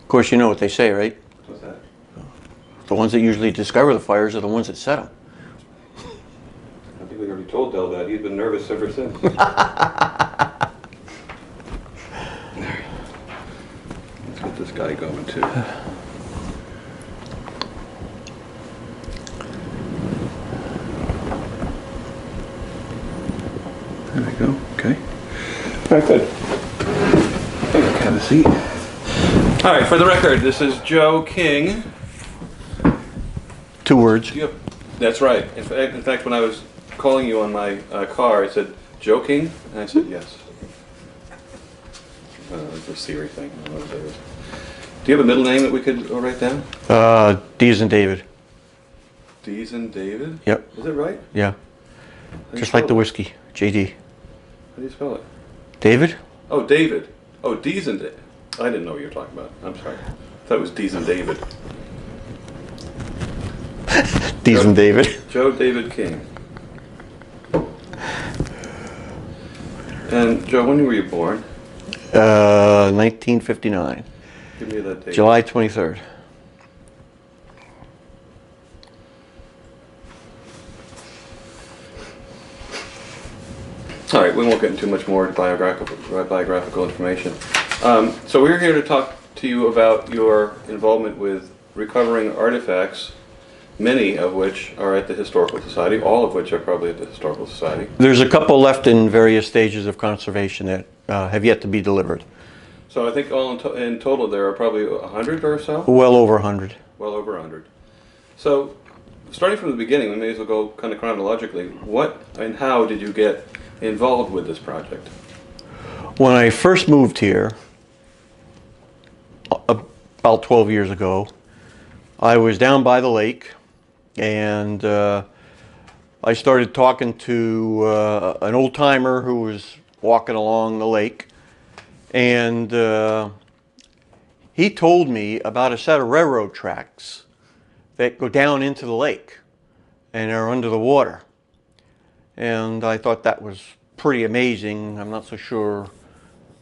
Of course, you know what they say, right? What's that? The ones that usually discover the fires are the ones that set them. I think we already told Del that. He's been nervous ever since. Let's get this guy going too. There we go. Okay. All right, good. Have a seat. All right, for the record, this is Joe King. 2 words. Yep, that's right. In fact, when I was calling you on my car, it said, Joe King? And I said, yes. It's a Siri thing. I don't know what it is. Do you have a middle name that we could write down? D's and David. D's and David? Yep. Is it right? Yeah. Just like the whiskey. JD. How do you spell it? David? Oh, David. Oh, D's and David. I didn't know what you were talking about. I'm sorry. I thought it was D's and David. D's and David. Joe David King. And Joe, when were you born? 1959. Give me that date. July 23rd. All right, we won't get into much more biographical information. So we're here to talk to you about your involvement with recovering artifacts, many of which are at the Historical Society, all of which are probably at the Historical Society. There's a couple left in various stages of conservation that have yet to be delivered. So I think all in total there are probably 100 or so? Well over 100. Well over 100. So starting from the beginning, we may as well go kind of chronologically. What and how did you get involved with this project? When I first moved here, about 12 years ago, I was down by the lake, and I started talking to an old-timer who was walking along the lake, and he told me about a set of railroad tracks that go down into the lake and are under the water. And I thought that was pretty amazing. I'm not so sure.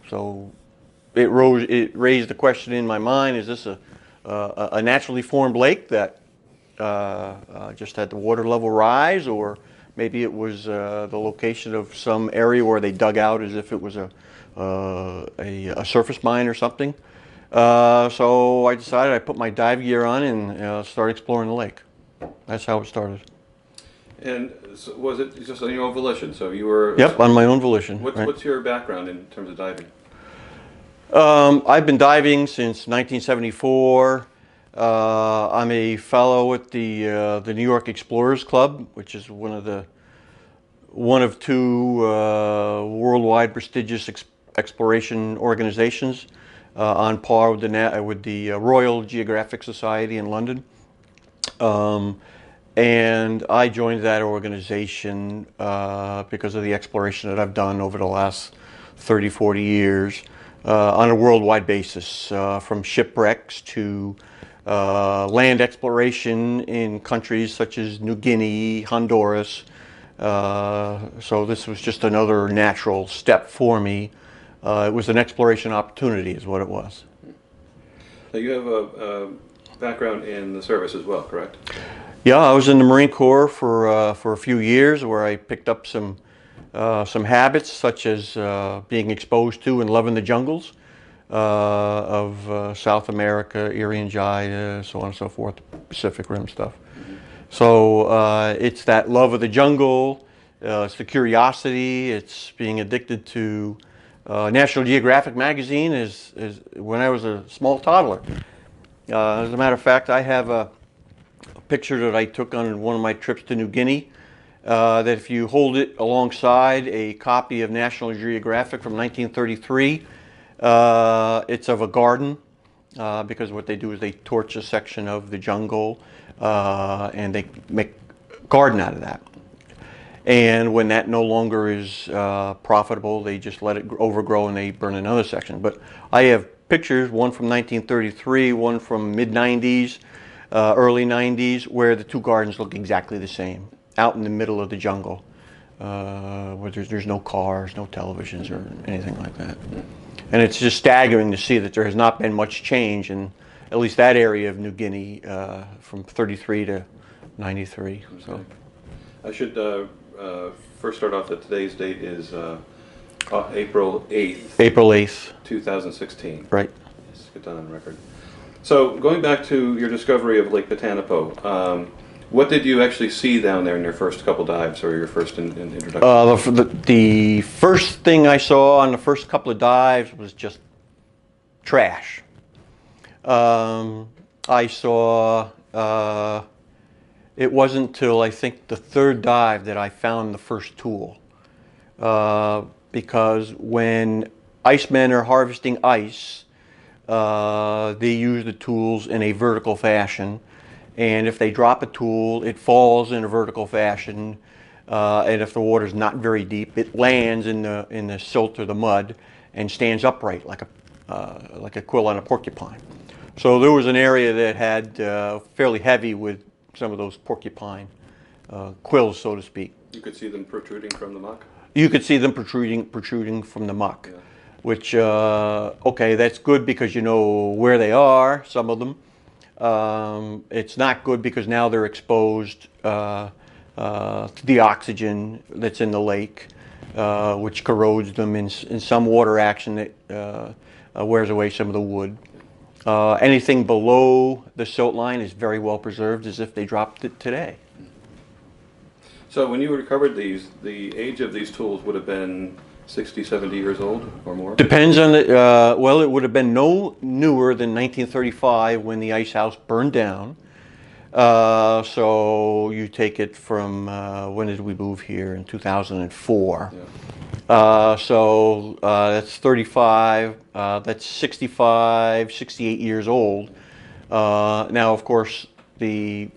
So it raised the question in my mind, is this a naturally formed lake that just had the water level rise, or maybe it was the location of some area where they dug out as if it was a surface mine or something. So I decided I put my dive gear on and started exploring the lake. That's how it started. And so was it just on your own volition? So you were... Yep, on my own volition. What's your background in terms of diving? I've been diving since 1974. I'm a fellow at the New York Explorers Club, which is one of two worldwide prestigious exploration organizations, on par with the Royal Geographic Society in London. And I joined that organization because of the exploration that I've done over the last 30, 40 years on a worldwide basis, from shipwrecks to land exploration in countries such as New Guinea, Honduras. So this was just another natural step for me. It was an exploration opportunity is what it was. Now you have a background in the service as well, correct? Yeah, I was in the Marine Corps for a few years, where I picked up some habits, such as being exposed to and loving the jungles of South America, Irian Jaya, so on and so forth, Pacific Rim stuff. Mm-hmm. So it's that love of the jungle, it's the curiosity, it's being addicted to National Geographic magazine is when I was a small toddler. As a matter of fact, I have a picture that I took on one of my trips to New Guinea, that if you hold it alongside a copy of National Geographic from 1933, it's of a garden, because what they do is they torch a section of the jungle and they make a garden out of that. And when that no longer is profitable, they just let it overgrow and they burn another section. But I have pictures, one from 1933, one from mid-90s, early 90s, where the two gardens look exactly the same, out in the middle of the jungle, where there's no cars, no televisions or anything like that. And it's just staggering to see that there has not been much change in at least that area of New Guinea from 33 to 93. So. Okay. I should first start off that today's date is April 8th, April 8th. 2016. Right. Let's get that on record. So going back to your discovery of Lake Potanipo, what did you actually see down there in your first couple dives, or your first introduction? The first thing I saw on the first couple of dives was just trash. I saw, it wasn't till I think the third dive that I found the first tool. Because when icemen are harvesting ice, they use the tools in a vertical fashion. And if they drop a tool, it falls in a vertical fashion. And if the water's not very deep, it lands in the silt or the mud and stands upright like a quill on a porcupine. So there was an area that had fairly heavy with some of those porcupine quills, so to speak. You could see them protruding from the muck? You could see them protruding from the muck, Yeah. which, okay, that's good because you know where they are, some of them. It's not good because now they're exposed to the oxygen that's in the lake, which corrodes them in some water action that wears away some of the wood. Anything below the silt line is very well preserved, as if they dropped it today. So when you recovered these, the age of these tools would have been 60, 70 years old or more? Depends on the, well, it would have been no newer than 1935 when the ice house burned down. So you take it from, when did we move here? In 2004. Yeah. So that's 35, that's 65, 68 years old. Now, of course, the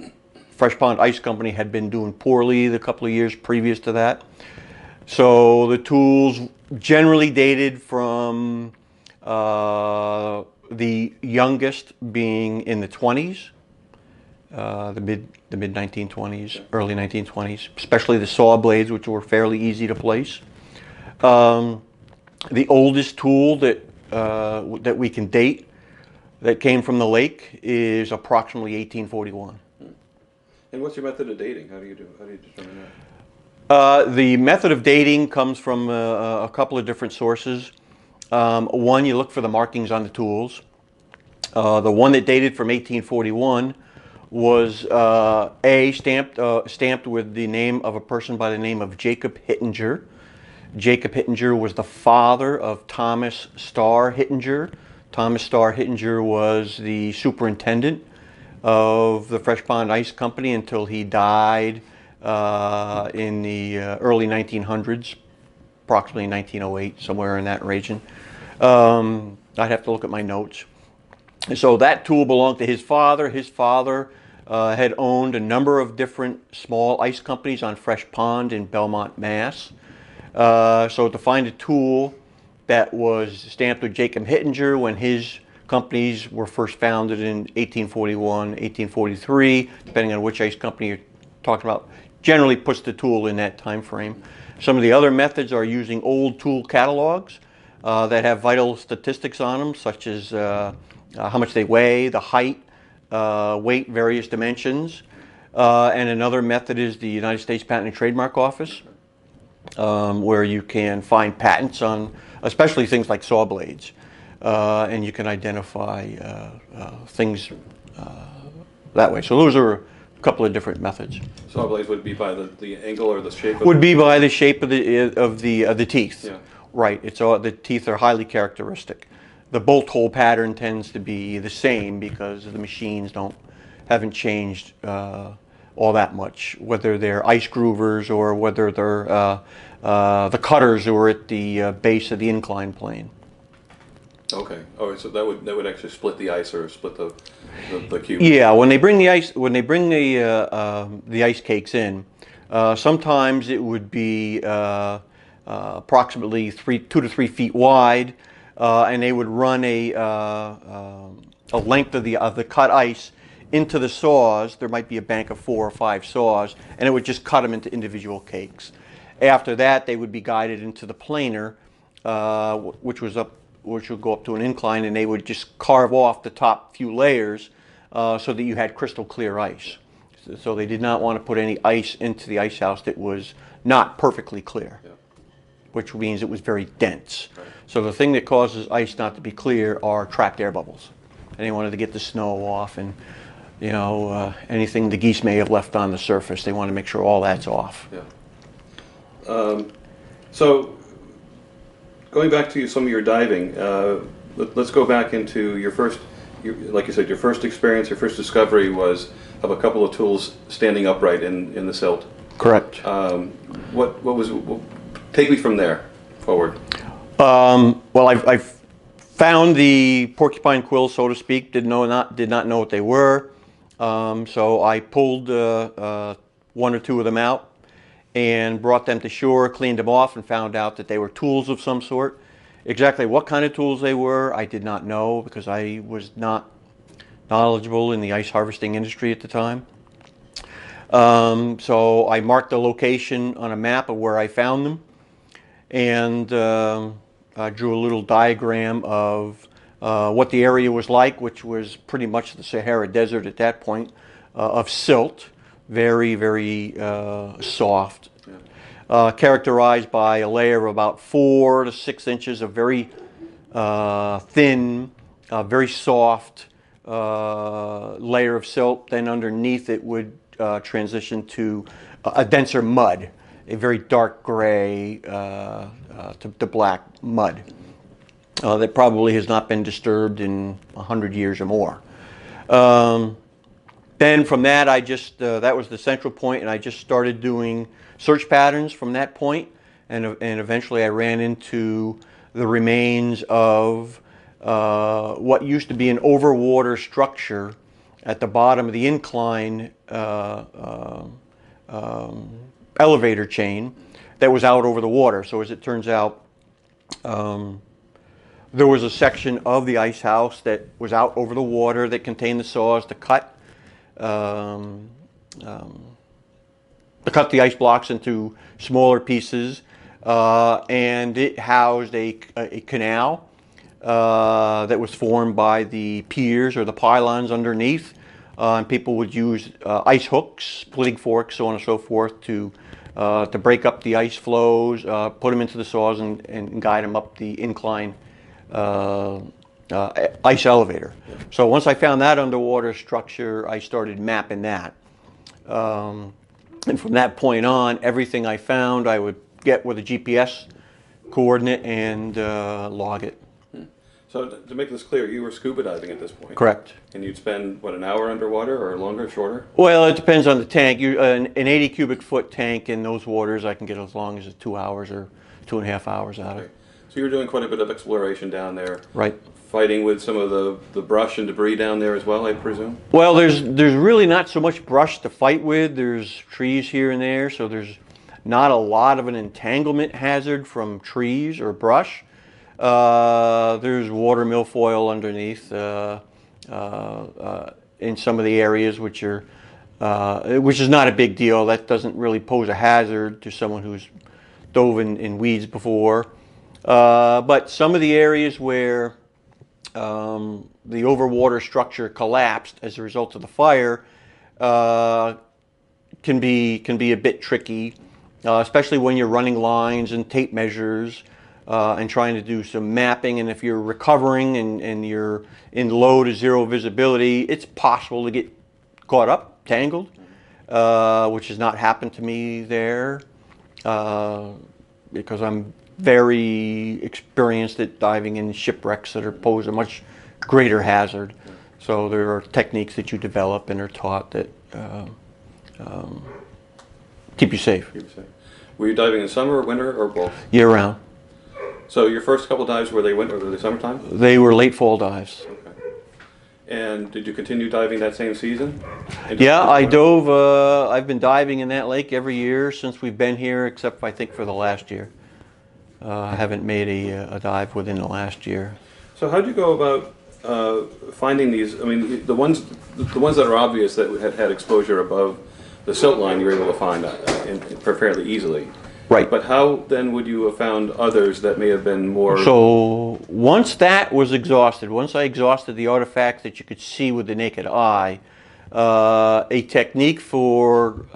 Fresh Pond Ice Company had been doing poorly the couple of years previous to that. So the tools generally dated from the youngest being in the 20s, the mid 1920s, early 1920s, especially the saw blades, which were fairly easy to place. The oldest tool that we can date that came from the lake is approximately 1841. And what's your method of dating? How do you determine that? The method of dating comes from a couple of different sources. One, you look for the markings on the tools. The one that dated from 1841 was stamped with the name of a person by the name of Jacob Hittinger. Jacob Hittinger was the father of Thomas Starr Hittinger. Thomas Starr Hittinger was the superintendent of the Fresh Pond Ice Company until he died in the early 1900s, approximately 1908, somewhere in that region. I'd have to look at my notes. So that tool belonged to his father. His father had owned a number of different small ice companies on Fresh Pond in Belmont, Mass. So to find a tool that was stamped with Jacob Hittinger when his companies were first founded in 1841, 1843, depending on which ice company you're talking about, generally puts the tool in that time frame. Some of the other methods are using old tool catalogs that have vital statistics on them, such as how much they weigh, the height, weight, various dimensions. And another method is the United States Patent and Trademark Office, where you can find patents on especially things like saw blades. And you can identify things that way. So those are a couple of different methods. Saw blades would be by the angle or the shape of Would be by the shape of the teeth. Yeah. Right. It's all, the teeth are highly characteristic. The bolt hole pattern tends to be the same because the machines haven't changed all that much, whether they're ice groovers or whether they're the cutters who are at the base of the incline plane. Okay. Oh, so that would actually split the ice or split the cube. Yeah, when they bring the ice cakes in, sometimes it would be approximately 2 to 3 feet wide, and they would run a length of the cut ice into the saws. There might be a bank of 4 or 5 saws, and it would just cut them into individual cakes. After that, they would be guided into the planer, which which would go up to an incline, and they would just carve off the top few layers so that you had crystal clear ice. So they did not want to put any ice into the ice house that was not perfectly clear, Yeah. which means it was very dense. Right. So the thing that causes ice not to be clear are trapped air bubbles. And they wanted to get the snow off, and anything the geese may have left on the surface, they want to make sure all that's off. Yeah. So going back to some of your diving, let's go back into your first, like you said, your first experience, your first discovery was of a couple of tools standing upright in the silt. Correct. Take me from there forward. Well, I've found the porcupine quills, so to speak. Did not know what they were. So I pulled one or two of them out and brought them to shore, cleaned them off, and found out that they were tools of some sort. Exactly what kind of tools they were, I did not know, because I was not knowledgeable in the ice harvesting industry at the time. So I marked the location on a map of where I found them, and I drew a little diagram of what the area was like, which was pretty much the Sahara Desert at that point, of silt, very, very soft, characterized by a layer of about 4 to 6 inches of very thin, very soft layer of silt. Then underneath it would transition to a denser mud, a very dark gray to black mud that probably has not been disturbed in 100 years or more. Then from that, that was the central point, and I just started doing search patterns from that point, and eventually I ran into the remains of what used to be an overwater structure at the bottom of the incline elevator chain that was out over the water. So as it turns out, there was a section of the ice house that was out over the water that contained the saws to cut the ice blocks into smaller pieces, and it housed a canal that was formed by the piers or the pylons underneath, and people would use ice hooks, splitting forks, so on and so forth, to break up the ice flows, put them into the saws, and guide them up the incline ice elevator. So once I found that underwater structure, I started mapping that. And from that point on, everything I found, I would get with a GPS coordinate and log it. So to make this clear, you were scuba diving at this point. Correct. And you'd spend, what, an hour underwater, or longer, shorter? Well, it depends on the tank. An 80 cubic foot tank in those waters, I can get as long as 2 hours or 2.5 hours out of it. So you were doing quite a bit of exploration down there. Right. Fighting with some of the brush and debris down there as well, I presume? Well, there's really not so much brush to fight with. There's trees here and there, so there's not a lot of an entanglement hazard from trees or brush. There's water milfoil underneath in some of the areas, which is not a big deal. That doesn't really pose a hazard to someone who's dove in weeds before. But some of the areas where the overwater structure collapsed as a result of the fire can be a bit tricky, especially when you're running lines and tape measures and trying to do some mapping. And if you're recovering and you're in low to zero visibility, it's possible to get caught up, tangled, which has not happened to me there because I'm very experienced at diving in shipwrecks that pose a much greater hazard. So there are techniques that you develop and are taught that keep you safe. Were you diving in summer, winter, or both? Year round. So your first couple dives, were they winter, were they summertime? They were late fall dives. Okay. And did you continue diving that same season? Yeah, I dove. I've been diving in that lake every year since we've been here, except I think for the last year. I haven't made a dive within the last year. So how do you go about finding these? I mean, the ones that are obvious that had exposure above the silt line, you're able to find fairly easily. Right. But how then would you have found others that may have been more? So once that was exhausted, once I exhausted the artifacts that you could see with the naked eye, a technique for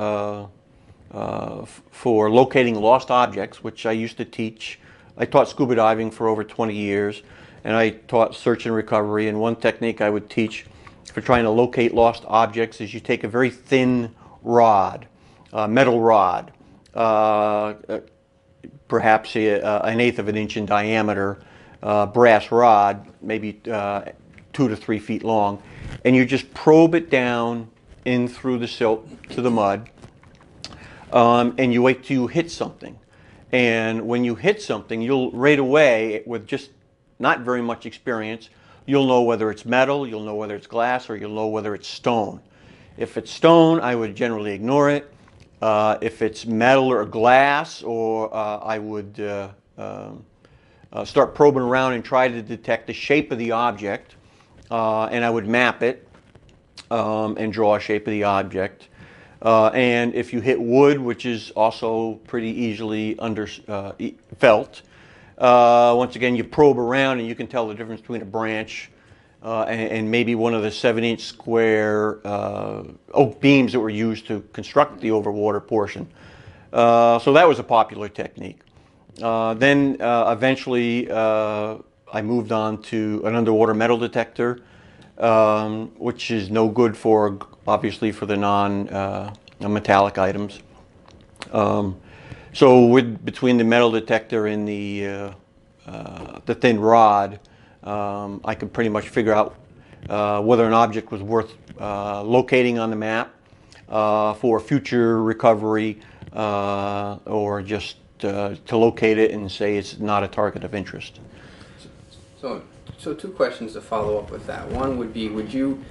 locating lost objects, which I used to teach. I taught scuba diving for over 20 years, and I taught search and recovery. And one technique I would teach for trying to locate lost objects is you take a very thin rod, metal rod, perhaps an eighth of an inch in diameter, brass rod, maybe 2 to 3 feet long, and you just probe it down in through the silt to the mud, and you wait till you hit something. And when you hit something, you'll right away, with just not very much experience, you'll know whether it's metal, you'll know whether it's glass, or you'll know whether it's stone. If it's stone, I would generally ignore it. If it's metal or glass, or I would start probing around and try to detect the shape of the object, and I would map it and draw a shape of the object. And if you hit wood, which is also pretty easily felt, once again you probe around and you can tell the difference between a branch and maybe one of the 7-inch square oak beams that were used to construct the overwater portion. So that was a popular technique. Then eventually I moved on to an underwater metal detector, which is no good for, obviously, for the non-metallic items. So between the metal detector and the thin rod, I could pretty much figure out whether an object was worth locating on the map for future recovery, or just to locate it and say it's not a target of interest. So 2 questions to follow up with that. One would be, would you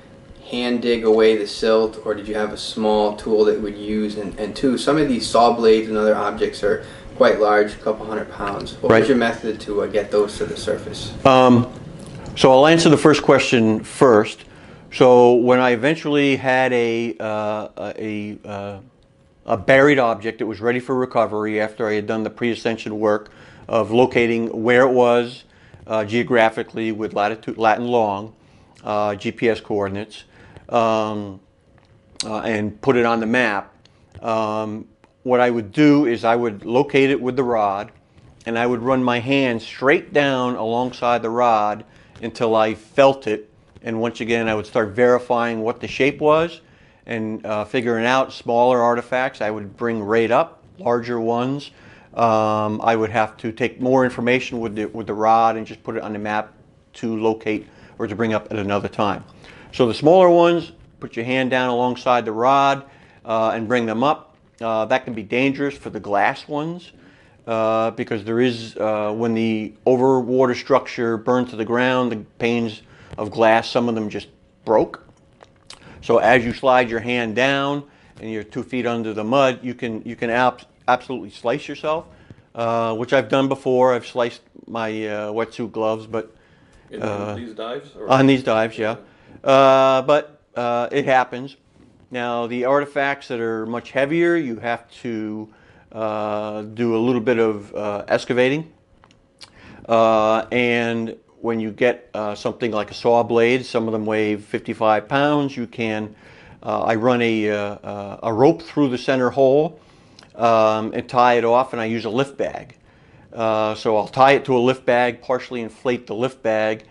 hand dig away the silt, or did you have a small tool that you would use? And 2, some of these saw blades and other objects are quite large, a couple 100 pounds. What was your method to get those to the surface? So I'll answer the first question first. So when I eventually had a buried object that was ready for recovery after I had done the pre-ascension work of locating where it was geographically with latitude, lat and long, GPS coordinates, and put it on the map, what I would do is I would locate it with the rod, and I would run my hand straight down alongside the rod until I felt it. And once again, I would start verifying what the shape was and figuring out smaller artifacts. I would bring right up. Larger ones, I would have to take more information with the rod and just put it on the map to locate or to bring up at another time. So the smaller ones, put your hand down alongside the rod and bring them up. That can be dangerous for the glass ones because there is, when the overwater structure burned to the ground, the panes of glass, some of them just broke. So as you slide your hand down and you're 2 feet under the mud, you can absolutely slice yourself, which I've done before. I've sliced my wetsuit gloves, but These dives? Or? On these dives, yeah. But it happens. Now the artifacts that are much heavier, you have to do a little bit of excavating, and when you get something like a saw blade, some of them weigh 55 pounds, you can, I run a rope through the center hole and tie it off, and I use a lift bag. So I'll tie it to a lift bag, partially inflate the lift bag,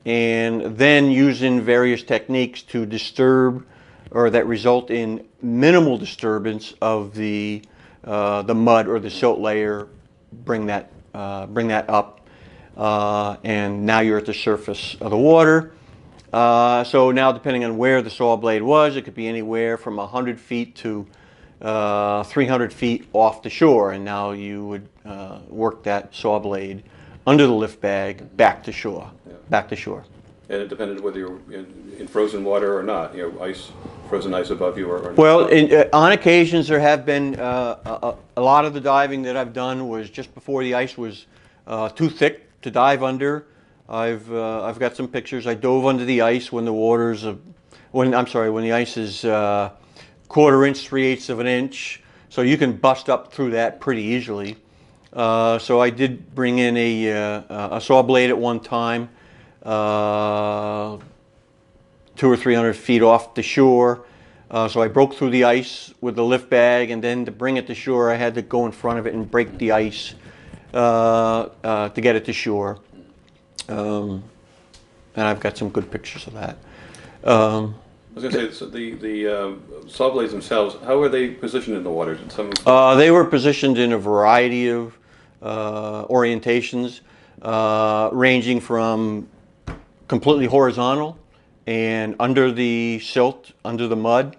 and then using various techniques to disturb or that result in minimal disturbance of the mud or the silt layer, bring that up. And now you're at the surface of the water. So now, depending on where the saw blade was, it could be anywhere from 100 feet to 300 feet off the shore. And now you would work that saw blade under the lift bag back to shore. Yeah. Back to shore. And it depended whether you're in frozen water or not, ice, frozen ice above you or not. Well, on occasions there have been, a lot of the diving that I've done was just before the ice was too thick to dive under. I've got some pictures. I dove under the ice when the when the ice is 1/4 inch, 3/8 of an inch. So you can bust up through that pretty easily. So I did bring in a saw blade at one time, 200 or 300 feet off the shore. So I broke through the ice with the lift bag, and then to bring it to shore, I had to go in front of it and break the ice to get it to shore. And I've got some good pictures of that. I was going to say, so the saw blades themselves, how are they positioned in the water? Did some They were positioned in a variety of orientations, ranging from completely horizontal and under the silt, under the mud,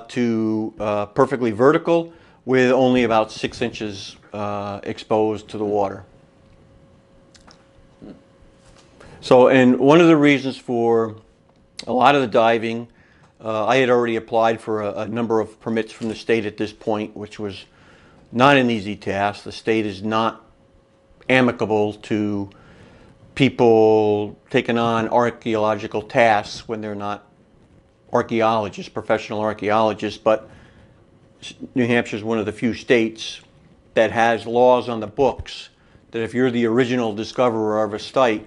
to perfectly vertical with only about 6 inches exposed to the water. So, and one of the reasons for a lot of the diving, I had already applied for a number of permits from the state at this point, which was not an easy task. The state is not amicable to people taking on archaeological tasks when they're not archaeologists, professional archaeologists, but New Hampshire is one of the few states that has laws on the books that if you're the original discoverer of a site,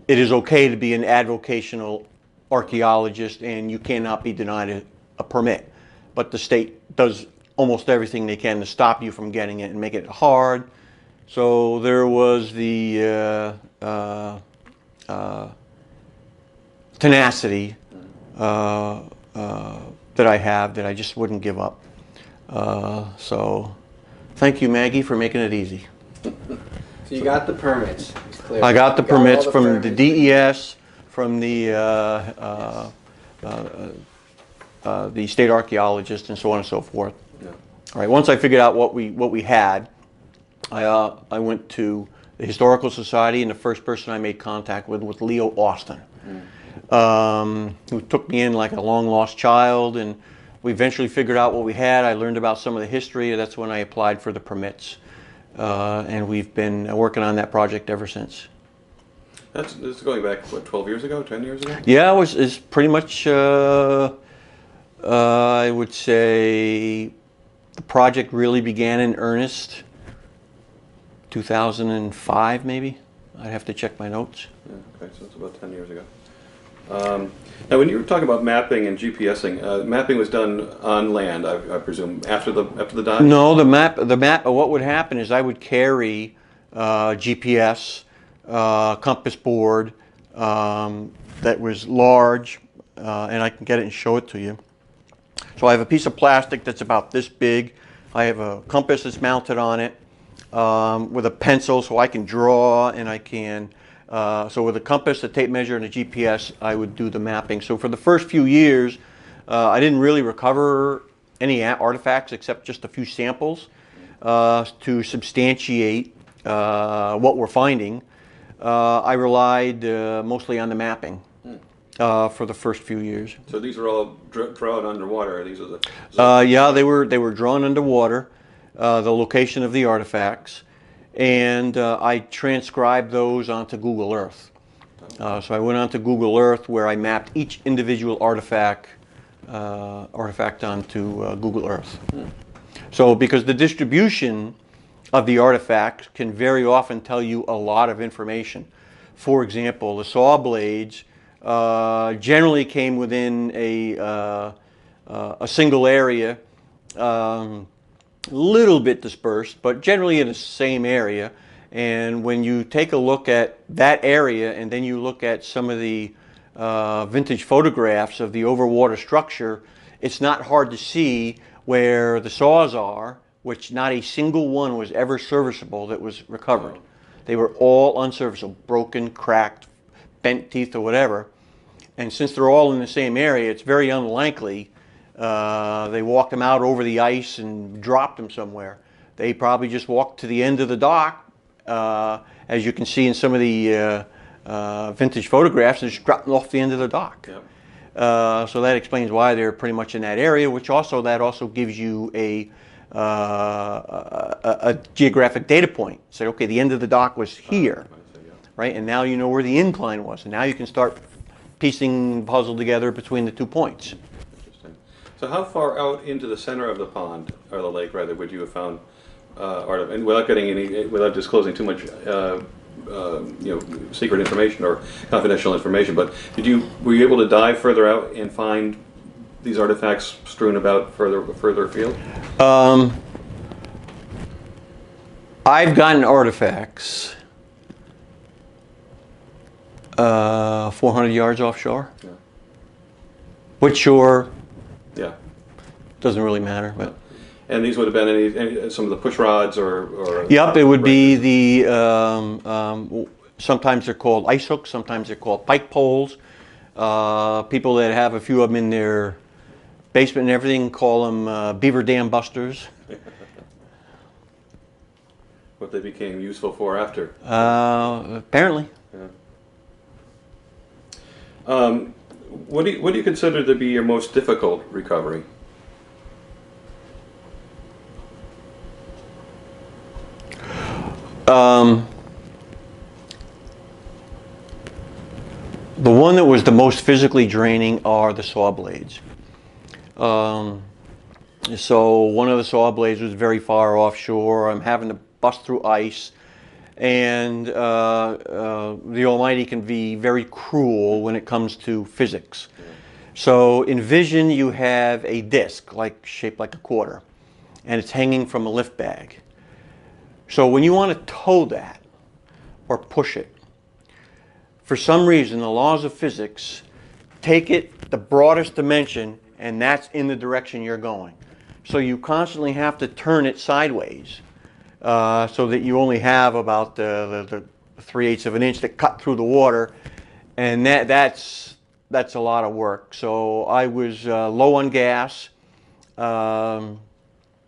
it is okay to be an avocational archaeologist and you cannot be denied a permit. But the state does almost everything they can to stop you from getting it and make it hard. So there was the tenacity that I have that I just wouldn't give up. So thank you, Maggie, for making it easy. So you got the permits. It's clear. I got the You all permits the from permits. the DES, from the state archaeologist, and so on and so forth. Yeah. All right. Once I figured out what we had, I went to the Historical Society, and the first person I made contact with was Leo Austin, who took me in like a long lost child, and we eventually figured out what we had. I learned about some of the history, and that's when I applied for the permits. And we've been working on that project ever since. This is going back, what, 12 years ago, 10 years ago? Yeah, it's pretty much, I would say, the project really began in earnest 2005, maybe. I'd have to check my notes. Yeah, okay, so it's about 10 years ago. Now, when you were talking about mapping and GPSing, mapping was done on land, I presume, after the dive? No, the map. What would happen is I would carry GPS, compass board that was large, and I can get it and show it to you. So I have a piece of plastic that's about this big. I have a compass that's mounted on it with a pencil, so I can draw and I can. So with a compass, a tape measure, and a GPS, I would do the mapping. So for the first few years, I didn't really recover any artifacts except just a few samples to substantiate what we're finding. I relied mostly on the mapping for the first few years. So these are all drawn underwater. These are the. Yeah, they were drawn underwater, the location of the artifacts, and I transcribed those onto Google Earth. So I went onto Google Earth where I mapped each individual artifact onto Google Earth. So because the distribution of the artifact can very often tell you a lot of information. For example, the saw blades generally came within a single area, little bit dispersed, but generally in the same area. And when you take a look at that area and then you look at some of the vintage photographs of the overwater structure, it's not hard to see where the saws are, which not a single one was ever serviceable that was recovered. They were all unserviceable, broken, cracked, bent teeth or whatever. And since they're all in the same area, it's very unlikely they walked them out over the ice and dropped them somewhere. They probably just walked to the end of the dock, as you can see in some of the vintage photographs, and just dropped them off the end of the dock. Yep. So that explains why they're pretty much in that area, which also gives you a geographic data point. Say, okay, the end of the dock was here, right? And now you know where the incline was, and now you can start piecing the puzzle together between the 2 points. Interesting. So how far out into the center of the pond, or the lake rather, would you have found artifact, and without getting without disclosing too much, secret information or confidential information. But were you able to dive further out and find these artifacts strewn about further afield? I've gotten artifacts 400 yards offshore. Yeah. Which shore Yeah. doesn't really matter, but. And these would have been some of the push rods or Yep, it would be the, sometimes they're called ice hooks, sometimes they're called pike poles. People that have a few of them in their basement and everything call them beaver dam busters. what they became useful for after. Apparently. Yeah. What do you consider to be your most difficult recovery? The one that was the most physically draining are the saw blades. So one of the saw blades was very far offshore. I'm having to bust through ice, and the Almighty can be very cruel when it comes to physics. So envision you have a disc shaped like a quarter, and it's hanging from a lift bag. So when you want to tow that or push it, for some reason the laws of physics take it the broadest dimension, and that's in the direction you're going. So you constantly have to turn it sideways so that you only have about the 3/8 of an inch that cut through the water, and that's a lot of work. So I was low on gas.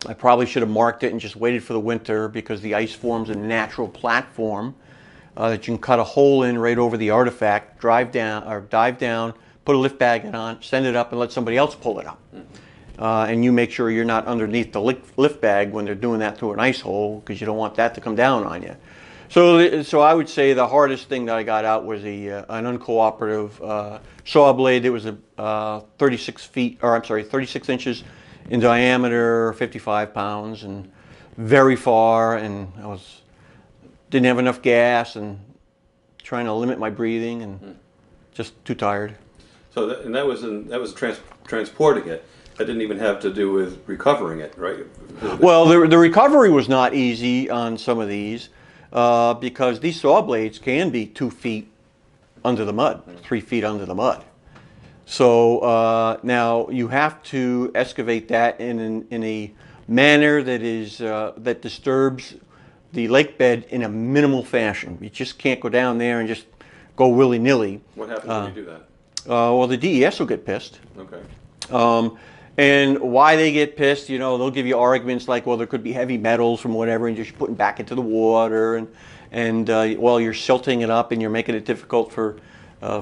I probably should have marked it and just waited for the winter, because the ice forms a natural platform that you can cut a hole in right over the artifact, dive down, put a lift bag on, send it up, and let somebody else pull it up. And you make sure you're not underneath the lift bag when they're doing that through an ice hole, because you don't want that to come down on you. So I would say the hardest thing that I got out was an uncooperative saw blade that was 36 inches in diameter, 55 pounds, and very far, and didn't have enough gas, and trying to limit my breathing, and just too tired. So that was transporting it. That didn't even have to do with recovering it, right? Well, the recovery was not easy on some of these, because these saw blades can be 2 feet under the mud, 3 feet under the mud. So now you have to excavate that in a manner that disturbs the lake bed in a minimal fashion. You just can't go down there and just go willy-nilly. What happens when you do that? Well, the DES will get pissed. Okay. And why they get pissed, they'll give you arguments like, well, there could be heavy metals from whatever, and you're just putting back into the water, and well, you're silting it up, and you're making it difficult for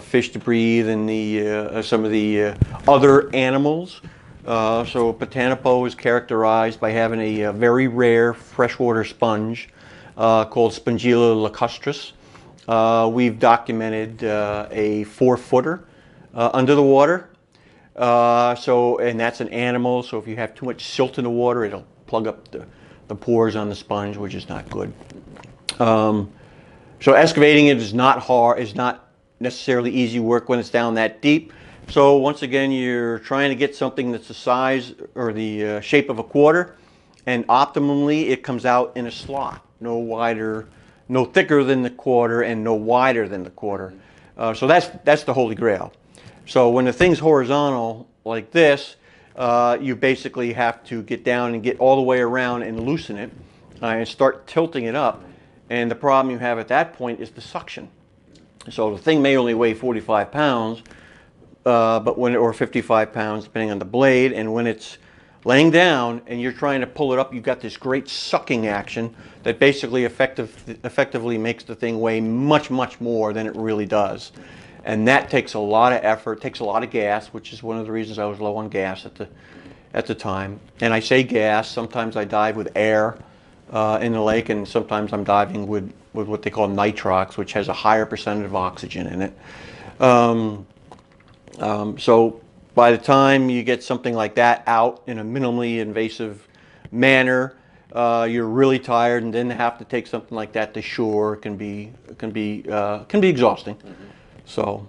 fish to breathe, and some of the other animals. So Potanipo is characterized by having a very rare freshwater sponge called Spongilla lacustris. We've documented a 4-footer under the water. And that's an animal, so if you have too much silt in the water, it'll plug up the pores on the sponge, which is not good. So excavating it is not hard, is not necessarily easy work when it's down that deep. So once again, you're trying to get something that's the size or the shape of a quarter, and optimally it comes out in a slot, no thicker than the quarter and no wider than the quarter. So that's the holy grail. So when the thing's horizontal like this, you basically have to get down and get all the way around and loosen it and start tilting it up. And the problem you have at that point is the suction. So the thing may only weigh 45 pounds, or 55 pounds, depending on the blade, and when it's laying down and you're trying to pull it up, you've got this great sucking action that basically effectively makes the thing weigh much, much more than it really does. And that takes a lot of effort, takes a lot of gas, which is one of the reasons I was low on gas at the time. And I say gas, sometimes I dive with air in the lake, and sometimes I'm diving with what they call nitrox, which has a higher percentage of oxygen in it. So by the time you get something like that out in a minimally invasive manner, you're really tired, and then to have to take something like that to shore can be exhausting. So.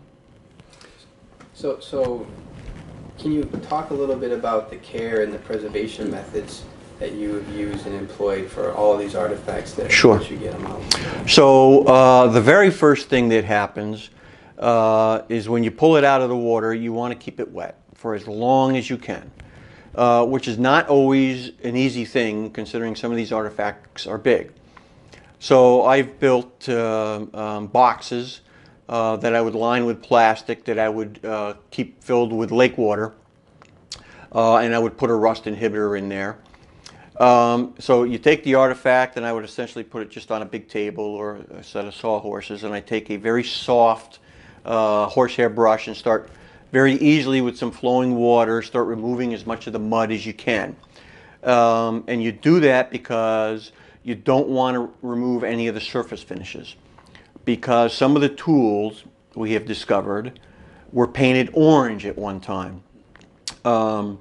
So, can you talk a little bit about the care and the preservation methods that you have used and employed for all these artifacts that Sure. you get them out? So the very first thing that happens is when you pull it out of the water, you want to keep it wet for as long as you can, which is not always an easy thing considering some of these artifacts are big. So I've built boxes that I would line with plastic that I would keep filled with lake water, and I would put a rust inhibitor in there. So you take the artifact, and I would essentially put it just on a big table or a set of sawhorses, and I take a very soft horsehair brush and start very easily with some flowing water, start removing as much of the mud as you can. And you do that because you don't want to remove any of the surface finishes, because some of the tools we have discovered were painted orange at one time. And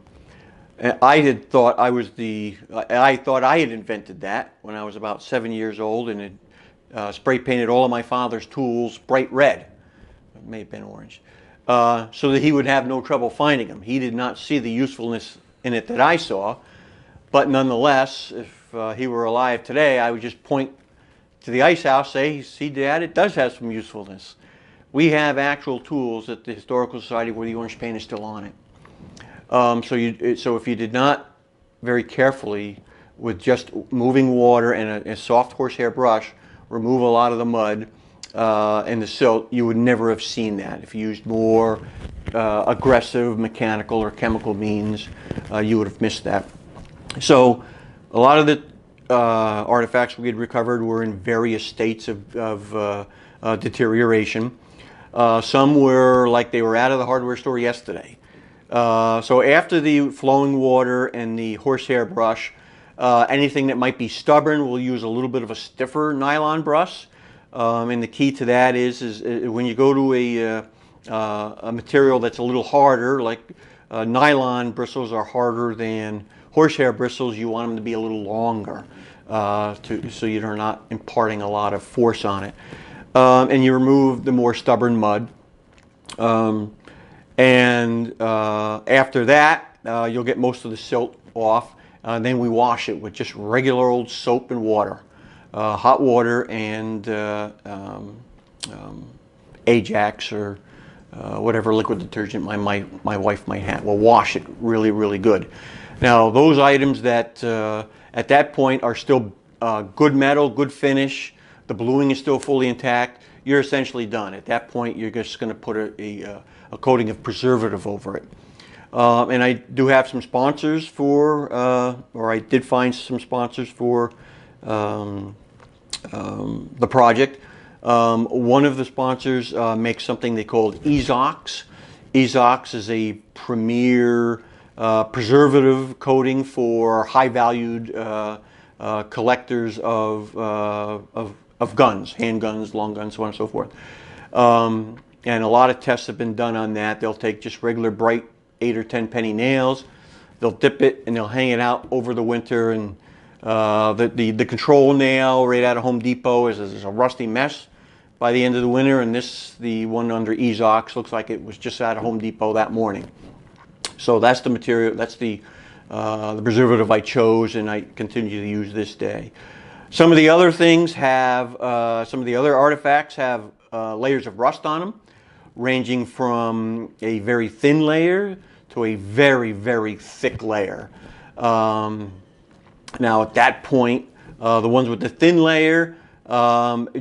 I had thought I thought I had invented that when I was about 7 years old, and had spray painted all of my father's tools bright red. It may have been orange, so that he would have no trouble finding them. He did not see the usefulness in it that I saw, but nonetheless, if he were alive today, I would just point to the ice house, say, "See, Dad, it does have some usefulness." We have actual tools at the Historical Society where the orange paint is still on it. So if you did not very carefully, with just moving water and a soft horsehair brush, remove a lot of the mud and the silt, you would never have seen that. If you used more aggressive mechanical or chemical means, you would have missed that. So a lot of the artifacts we had recovered were in various states of deterioration. Some were like they were out of the hardware store yesterday. So after the flowing water and the horsehair brush, anything that might be stubborn, we'll use a little bit of a stiffer nylon brush. And the key to that is when you go to a material that's a little harder, like nylon bristles are harder than horsehair bristles, you want them to be a little longer so you're not imparting a lot of force on it. And you remove the more stubborn mud. After that, you'll get most of the silt off. Then we wash it with just regular old soap and water, hot water and Ajax or whatever liquid detergent my wife might have. We'll wash it really, really good. Now, those items that at that point are still good metal, good finish, the bluing is still fully intact, you're essentially done. At that point, you're just going to put a coating of preservative over it. And I do have some sponsors for, or I did find some sponsors for the project. One of the sponsors makes something they called Ezox. Ezox is a premier preservative coating for high-valued collectors of guns, handguns, long guns, so on and so forth. And a lot of tests have been done on that. They'll take just regular bright 8 or 10 penny nails, they'll dip it and they'll hang it out over the winter, and the control nail right out of Home Depot is a rusty mess by the end of the winter, and the one under Ezox looks like it was just out of Home Depot that morning. So that's the material, that's the preservative I chose and I continue to use this day. Some of the other things have, some of the other artifacts have layers of rust on them, ranging from a very thin layer to a very, very thick layer. Now at that point, the ones with the thin layer,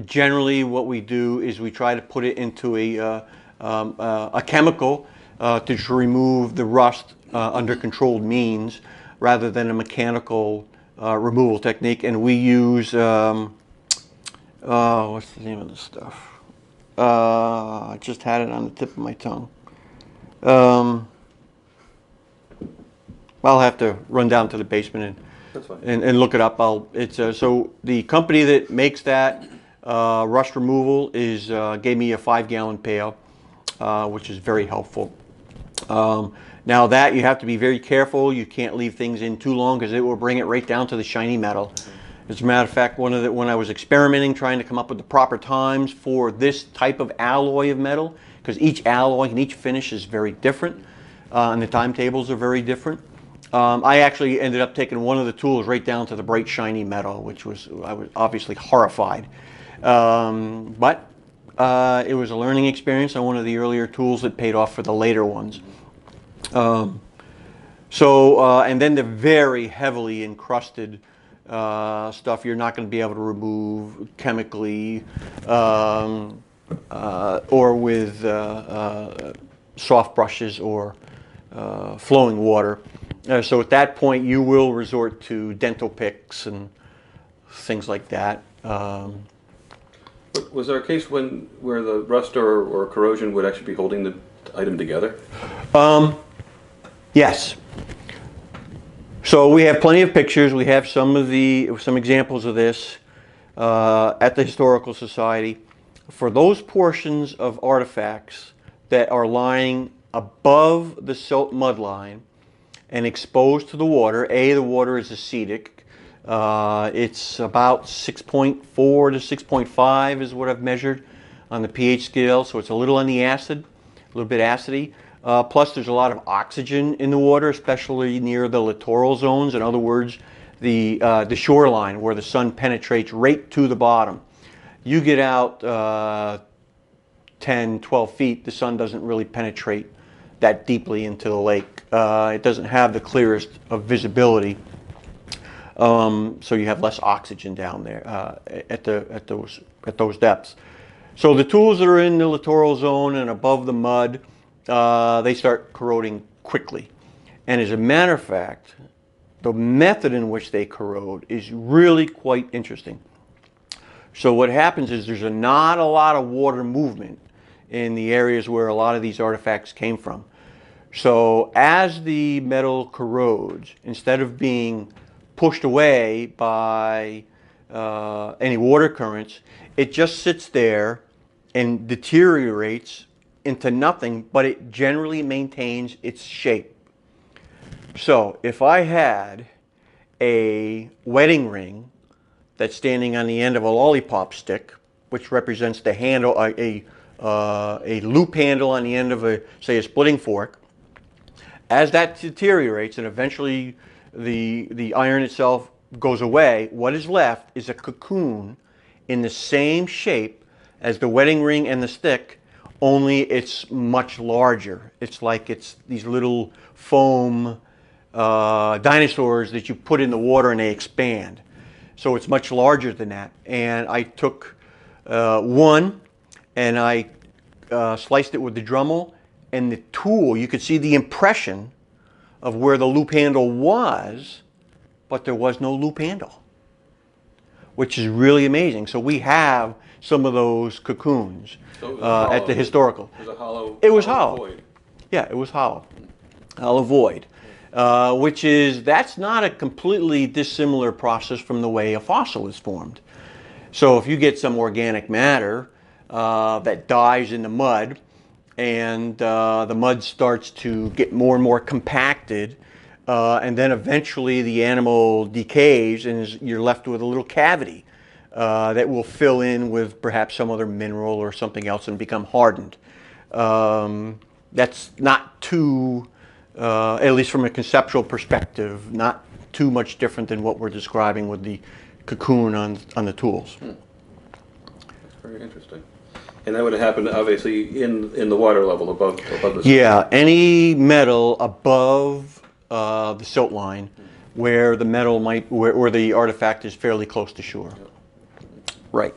generally what we do is we try to put it into a chemical to remove the rust under controlled means rather than a mechanical removal technique. And we use, what's the name of this stuff? I just had it on the tip of my tongue. I'll have to run down to the basement and look it up. So the company that makes that rust removal gave me a 5-gallon pail, which is very helpful. Now that you have to be very careful. You can't leave things in too long because it will bring it right down to the shiny metal. As a matter of fact, when I was experimenting, trying to come up with the proper times for this type of alloy of metal, because each alloy and each finish is very different, and the timetables are very different. I actually ended up taking one of the tools right down to the bright shiny metal, which I was obviously horrified. But it was a learning experience on one of the earlier tools that paid off for the later ones. And then the very heavily encrusted stuff you're not going to be able to remove chemically or with soft brushes or flowing water. So at that point you will resort to dental picks and things like that. Was there a case where the rust or corrosion would actually be holding the item together? Yes. So we have plenty of pictures. We have some examples of this at the Historical Society. For those portions of artifacts that are lying above the silt mud line and exposed to the water, the water is acidic. It's about 6.4 to 6.5 is what I've measured on the pH scale, so it's a little on the acid, a little bit acidy. Plus there's a lot of oxygen in the water, especially near the littoral zones. In other words, the shoreline where the sun penetrates right to the bottom. You get out 10, 12 feet, the sun doesn't really penetrate that deeply into the lake. It doesn't have the clearest of visibility. So you have less oxygen down there at those depths. So the tools that are in the littoral zone and above the mud, they start corroding quickly. And as a matter of fact, the method in which they corrode is really quite interesting. So what happens is there's not a lot of water movement in the areas where a lot of these artifacts came from. So as the metal corrodes, instead of being pushed away by any water currents, it just sits there and deteriorates into nothing, but it generally maintains its shape. So if I had a wedding ring that's standing on the end of a lollipop stick, which represents the handle, a loop handle on the end of say a splitting fork, as that deteriorates and eventually the iron itself goes away, what is left is a cocoon in the same shape as the wedding ring and the stick, only it's much larger. It's like it's these little foam dinosaurs that you put in the water and they expand. So it's much larger than that. And I took one and I sliced it with the Dremel, and the tool, you could see the impression of where the loop handle was, but there was no loop handle, which is really amazing. So we have some of those cocoons at the historical. It was a hollow. It was hollow. Void. Yeah, it was hollow. Hollow void, that's not a completely dissimilar process from the way a fossil is formed. So if you get some organic matter that dies in the mud, and the mud starts to get more and more compacted, and then eventually the animal decays and you're left with a little cavity that will fill in with perhaps some other mineral or something else and become hardened. That's not too, at least from a conceptual perspective, not too much different than what we're describing with the cocoon on the tools. That's very interesting. And that would have happened, obviously, in the water level above the surface. Yeah, any metal above the silt line, where the metal where the artifact is fairly close to shore. Yep. Right.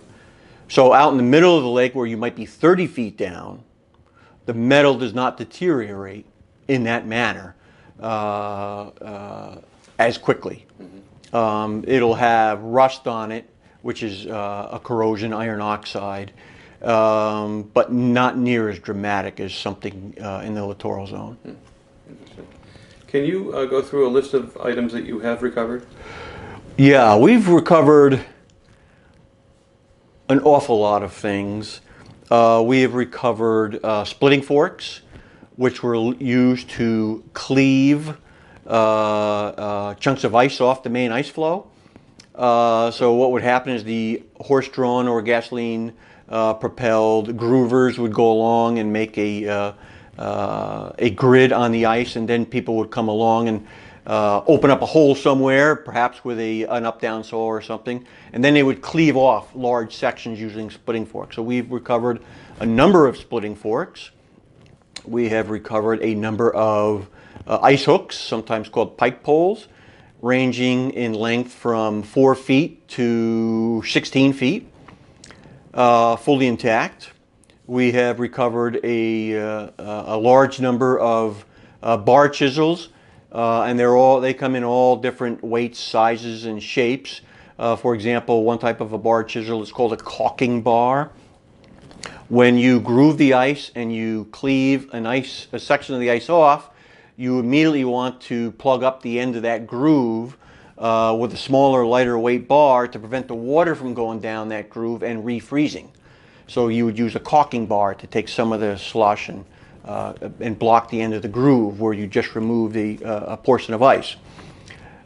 So out in the middle of the lake, where you might be 30 feet down, the metal does not deteriorate in that manner as quickly. Mm-hmm. It'll have rust on it, which is a corrosion, iron oxide. But not near as dramatic as something in the littoral zone. Interesting. Can you go through a list of items that you have recovered? Yeah, we've recovered an awful lot of things. We have recovered splitting forks. which were used to cleave chunks of ice off the main ice flow. So what would happen is the horse-drawn or gasoline propelled groovers would go along and make a grid on the ice, and then people would come along and open up a hole somewhere, perhaps with an up-down saw or something, and then they would cleave off large sections using splitting forks. So we've recovered a number of splitting forks. We have recovered a number of ice hooks, sometimes called pike poles, ranging in length from 4 feet to 16 feet, fully intact. We have recovered a large number of bar chisels, and they come in all different weights, sizes, and shapes. For example, one type of a bar chisel is called a caulking bar. When you groove the ice and you cleave a section of the ice off, you immediately want to plug up the end of that groove with a smaller, lighter weight bar to prevent the water from going down that groove and refreezing. So you would use a caulking bar to take some of the slush and block the end of the groove where you just remove a portion of ice.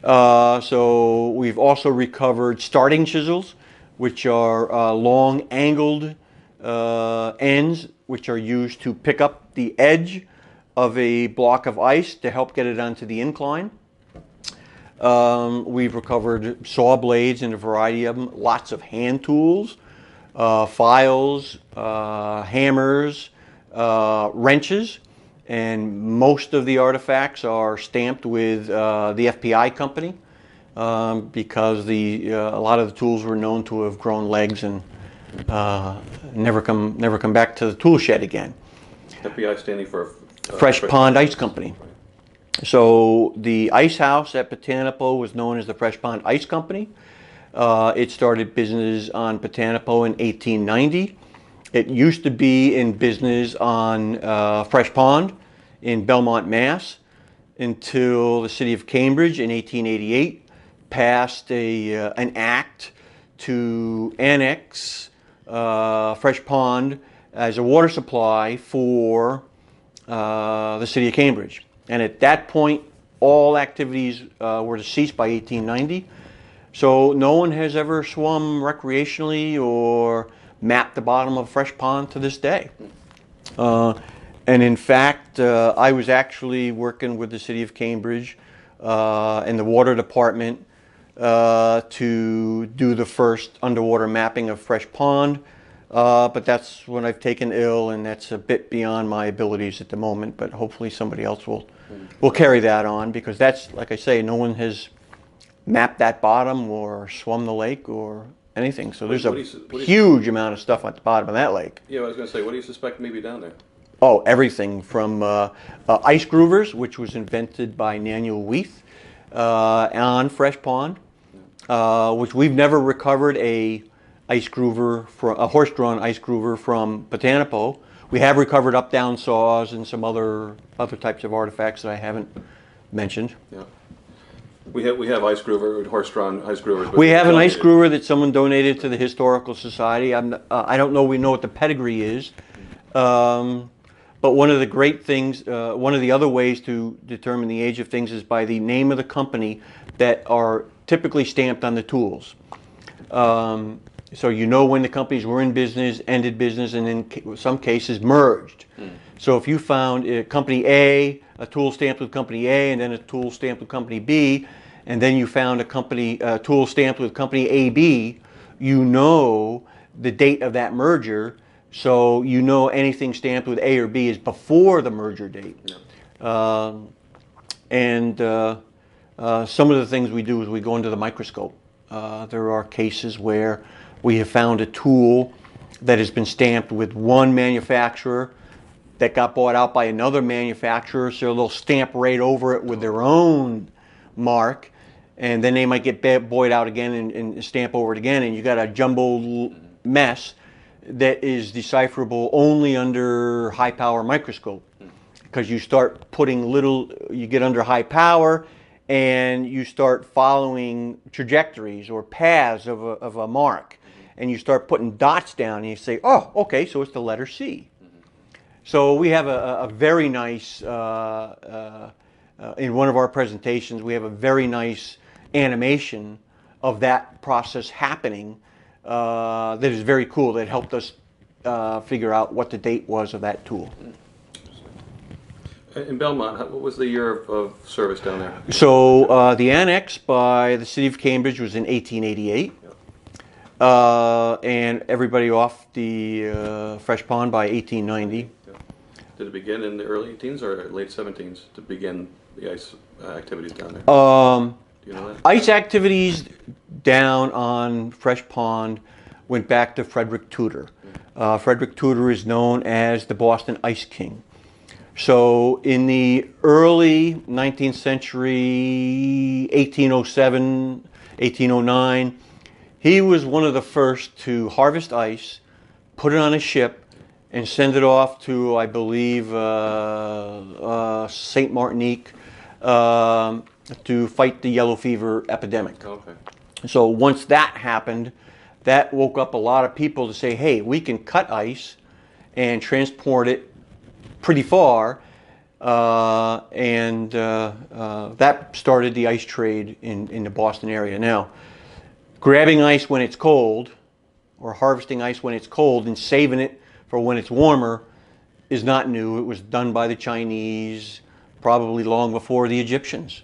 So we've also recovered starting chisels, which are long angled ends, which are used to pick up the edge of a block of ice to help get it onto the incline. We've recovered saw blades in a variety of them, lots of hand tools, files, hammers, wrenches, and most of the artifacts are stamped with the FPI company because a lot of the tools were known to have grown legs and never come back to the tool shed again. FBI standing for Fresh Pond Ice Company. So the ice house at Botanipo was known as the Fresh Pond Ice Company. It started business on Botanipo in 1890. It used to be in business on Fresh Pond in Belmont, Mass, until the city of Cambridge in 1888 passed an act to annex Fresh Pond as a water supply for the city of Cambridge. And at that point, all activities were to cease by 1890. So no one has ever swum recreationally or mapped the bottom of Fresh Pond to this day. And in fact, I was actually working with the city of Cambridge and the water department to do the first underwater mapping of Fresh Pond. But that's when I've taken ill, and that's a bit beyond my abilities at the moment, but hopefully somebody else will carry that on, because that's, like I say, no one has mapped that bottom or swum the lake or anything. So there's a huge amount of stuff at the bottom of that lake. Yeah, I was going to say, what do you suspect may be down there? Oh, everything from ice groovers, which was invented by Nanual Weath on Fresh Pond, which we've never recovered a horse-drawn ice groover from Botanipo. We have recovered up-down saws and some other types of artifacts that I haven't mentioned. Yeah, we have ice groover, horse-drawn ice groovers. We have an ice groover that someone donated to the Historical Society. I don't know. We know what the pedigree is, but one of the great things, one of the other ways to determine the age of things is by the name of the company that are typically stamped on the tools. So you know when the companies were in business, ended business, and in some cases merged. So if you found Company A, a tool stamped with Company A, and then a tool stamped with Company B, and then you found a tool stamped with Company AB, you know the date of that merger, so you know anything stamped with A or B is before the merger date. Yeah. Some of the things we do is we go under the microscope. There are cases where we have found a tool that has been stamped with one manufacturer that got bought out by another manufacturer, so they'll stamp right over it with their own mark, and then they might get bought out again and stamp over it again, and you got a jumbled mess that is decipherable only under high power microscope, because you start putting you get under high power and you start following trajectories or paths of a mark, and you start putting dots down and you say, oh, okay, so it's the letter C. So we have a very nice, in one of our presentations, we have a very nice animation of that process happening that is very cool, that helped us figure out what the date was of that tool. In Belmont, what was the year of service down there? So the annex by the city of Cambridge was in 1888. And everybody off the Fresh Pond by 1890. Did it begin in the early 18s or late 17s to begin the ice activities down there? Do you know that? Ice activities down on Fresh Pond went back to Frederick Tudor. Frederick Tudor is known as the Boston Ice King. So in the early 19th century, 1807, 1809, he was one of the first to harvest ice, put it on a ship, and send it off to, I believe, St. Martinique to fight the yellow fever epidemic. Okay. So once that happened, that woke up a lot of people to say, hey, we can cut ice and transport it pretty far, and that started the ice trade in the Boston area. Now, grabbing ice when it's cold, or harvesting ice when it's cold and saving it for when it's warmer, is not new. It was done by the Chinese probably long before the Egyptians.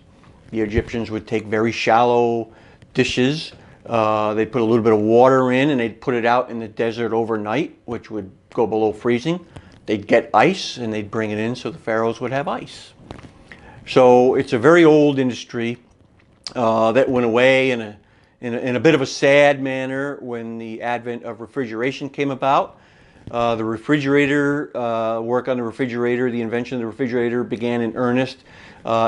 The Egyptians would take very shallow dishes, they'd put a little bit of water in, and they'd put it out in the desert overnight, which would go below freezing. They'd get ice and they'd bring it in so the pharaohs would have ice. So it's a very old industry that went away in a bit of a sad manner when the advent of refrigeration came about. The refrigerator, work on the refrigerator, the invention of the refrigerator began in earnest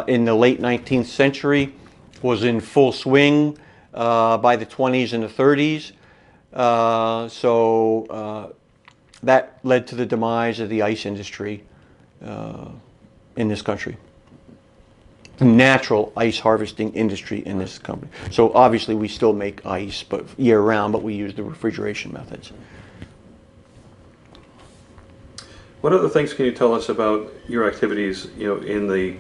in the late 19th century, was in full swing by the 20s and the 30s. That led to the demise of the ice industry in this country. The natural ice harvesting industry in this country. So obviously we still make ice, but year-round, but we use the refrigeration methods. What other things can you tell us about your activities, in the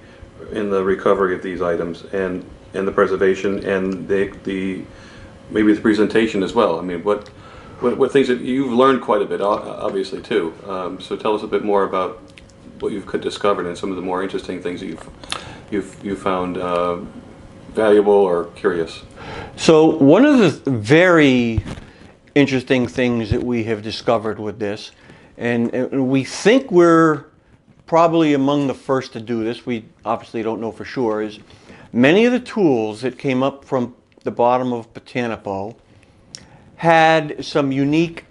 recovery of these items and the preservation and maybe the presentation as well? I mean, what things that you've learned quite a bit, obviously too. So tell us a bit more about what you've discovered and some of the more interesting things that you've found valuable or curious. So one of the very interesting things that we have discovered with this, and we think we're probably among the first to do this, we obviously don't know for sure, is many of the tools that came up from the bottom of Potanipo had some unique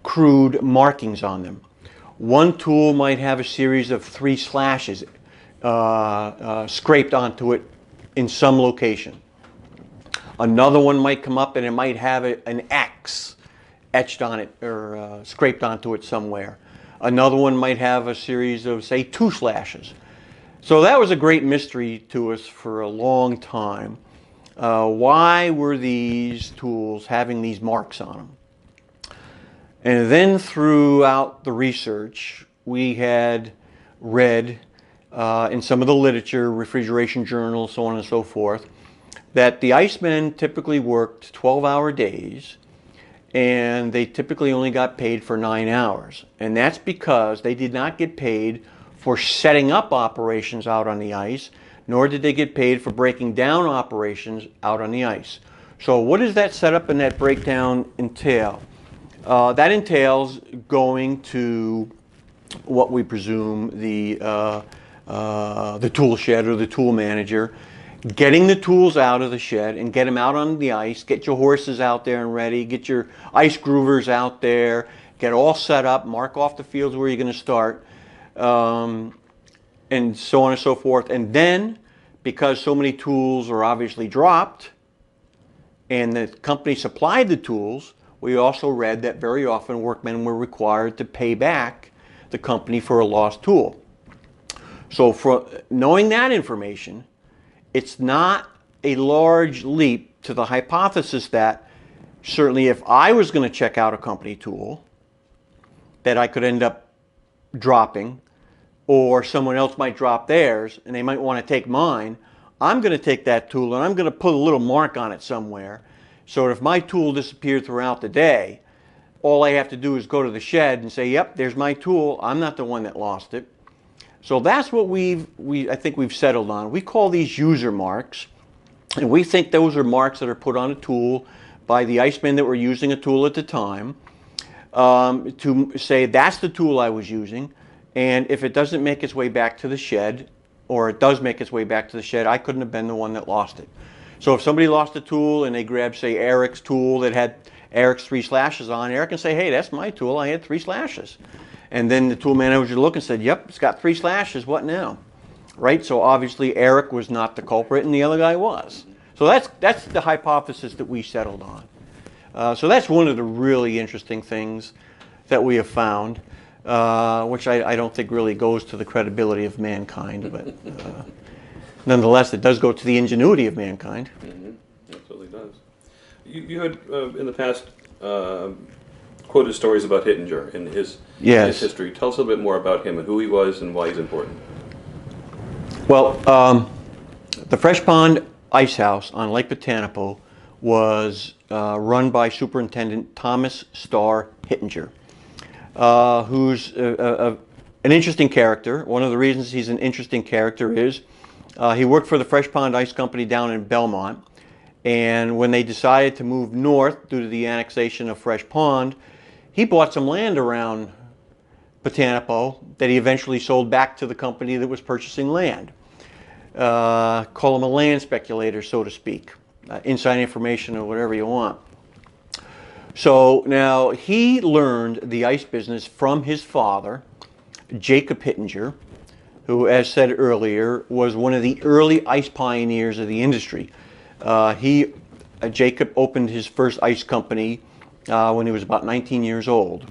crude markings on them. One tool might have a series of 3 slashes scraped onto it in some location. Another one might come up and it might have an X etched on it or scraped onto it somewhere. Another one might have a series of, say, 2 slashes. So that was a great mystery to us for a long time. Why were these tools having these marks on them? And then throughout the research, we had read in some of the literature, refrigeration journals, so on and so forth, that the icemen typically worked 12-hour days, and they typically only got paid for 9 hours. And that's because they did not get paid for setting up operations out on the ice, nor did they get paid for breaking down operations out on the ice. So what does that setup and that breakdown entail? That entails going to what we presume the tool shed or the tool manager, getting the tools out of the shed and get them out on the ice, get your horses out there and ready, get your ice groovers out there, get all set up, mark off the fields where you're going to start, and so on and so forth. And then, because so many tools are obviously dropped, and the company supplied the tools, we also read that very often workmen were required to pay back the company for a lost tool. So for knowing that information, it's not a large leap to the hypothesis that certainly if I was going to check out a company tool, that I could end up dropping, or someone else might drop theirs and they might want to take mine, I'm going to take that tool and I'm going to put a little mark on it somewhere, so that if my tool disappeared throughout the day, all I have to do is go to the shed and say, yep, there's my tool. I'm not the one that lost it. So that's what I think we've settled on. We call these user marks, and we think those are marks that are put on a tool by the icemen that were using a tool at the time, to say that's the tool I was using, and if it doesn't make its way back to the shed, or it does make its way back to the shed, I couldn't have been the one that lost it. So if somebody lost a tool and they grabbed, say, Eric's tool that had Eric's 3 slashes on, Eric can say, hey, that's my tool, I had 3 slashes. And then the tool manager looked and said, yep, it's got 3 slashes, what now? Right, so obviously Eric was not the culprit and the other guy was. So that's the hypothesis that we settled on. So that's one of the really interesting things that we have found, which I don't think really goes to the credibility of mankind, but nonetheless, it does go to the ingenuity of mankind. Mm-hmm. Absolutely does. You had in the past quoted stories about Hittinger and his history. Tell us a little bit more about him and who he was and why he's important. Well, the Fresh Pond Ice House on Lake Botanical was run by Superintendent Thomas Starr Hittinger, who's an interesting character. One of the reasons he's an interesting character is he worked for the Fresh Pond Ice Company down in Belmont, and when they decided to move north due to the annexation of Fresh Pond, he bought some land around Botanical that he eventually sold back to the company that was purchasing land. Call him a land speculator, so to speak. Inside information or whatever you want. So now he learned the ice business from his father, Jacob Hittinger, who, as said earlier, was one of the early ice pioneers of the industry. Jacob opened his first ice company when he was about 19 years old,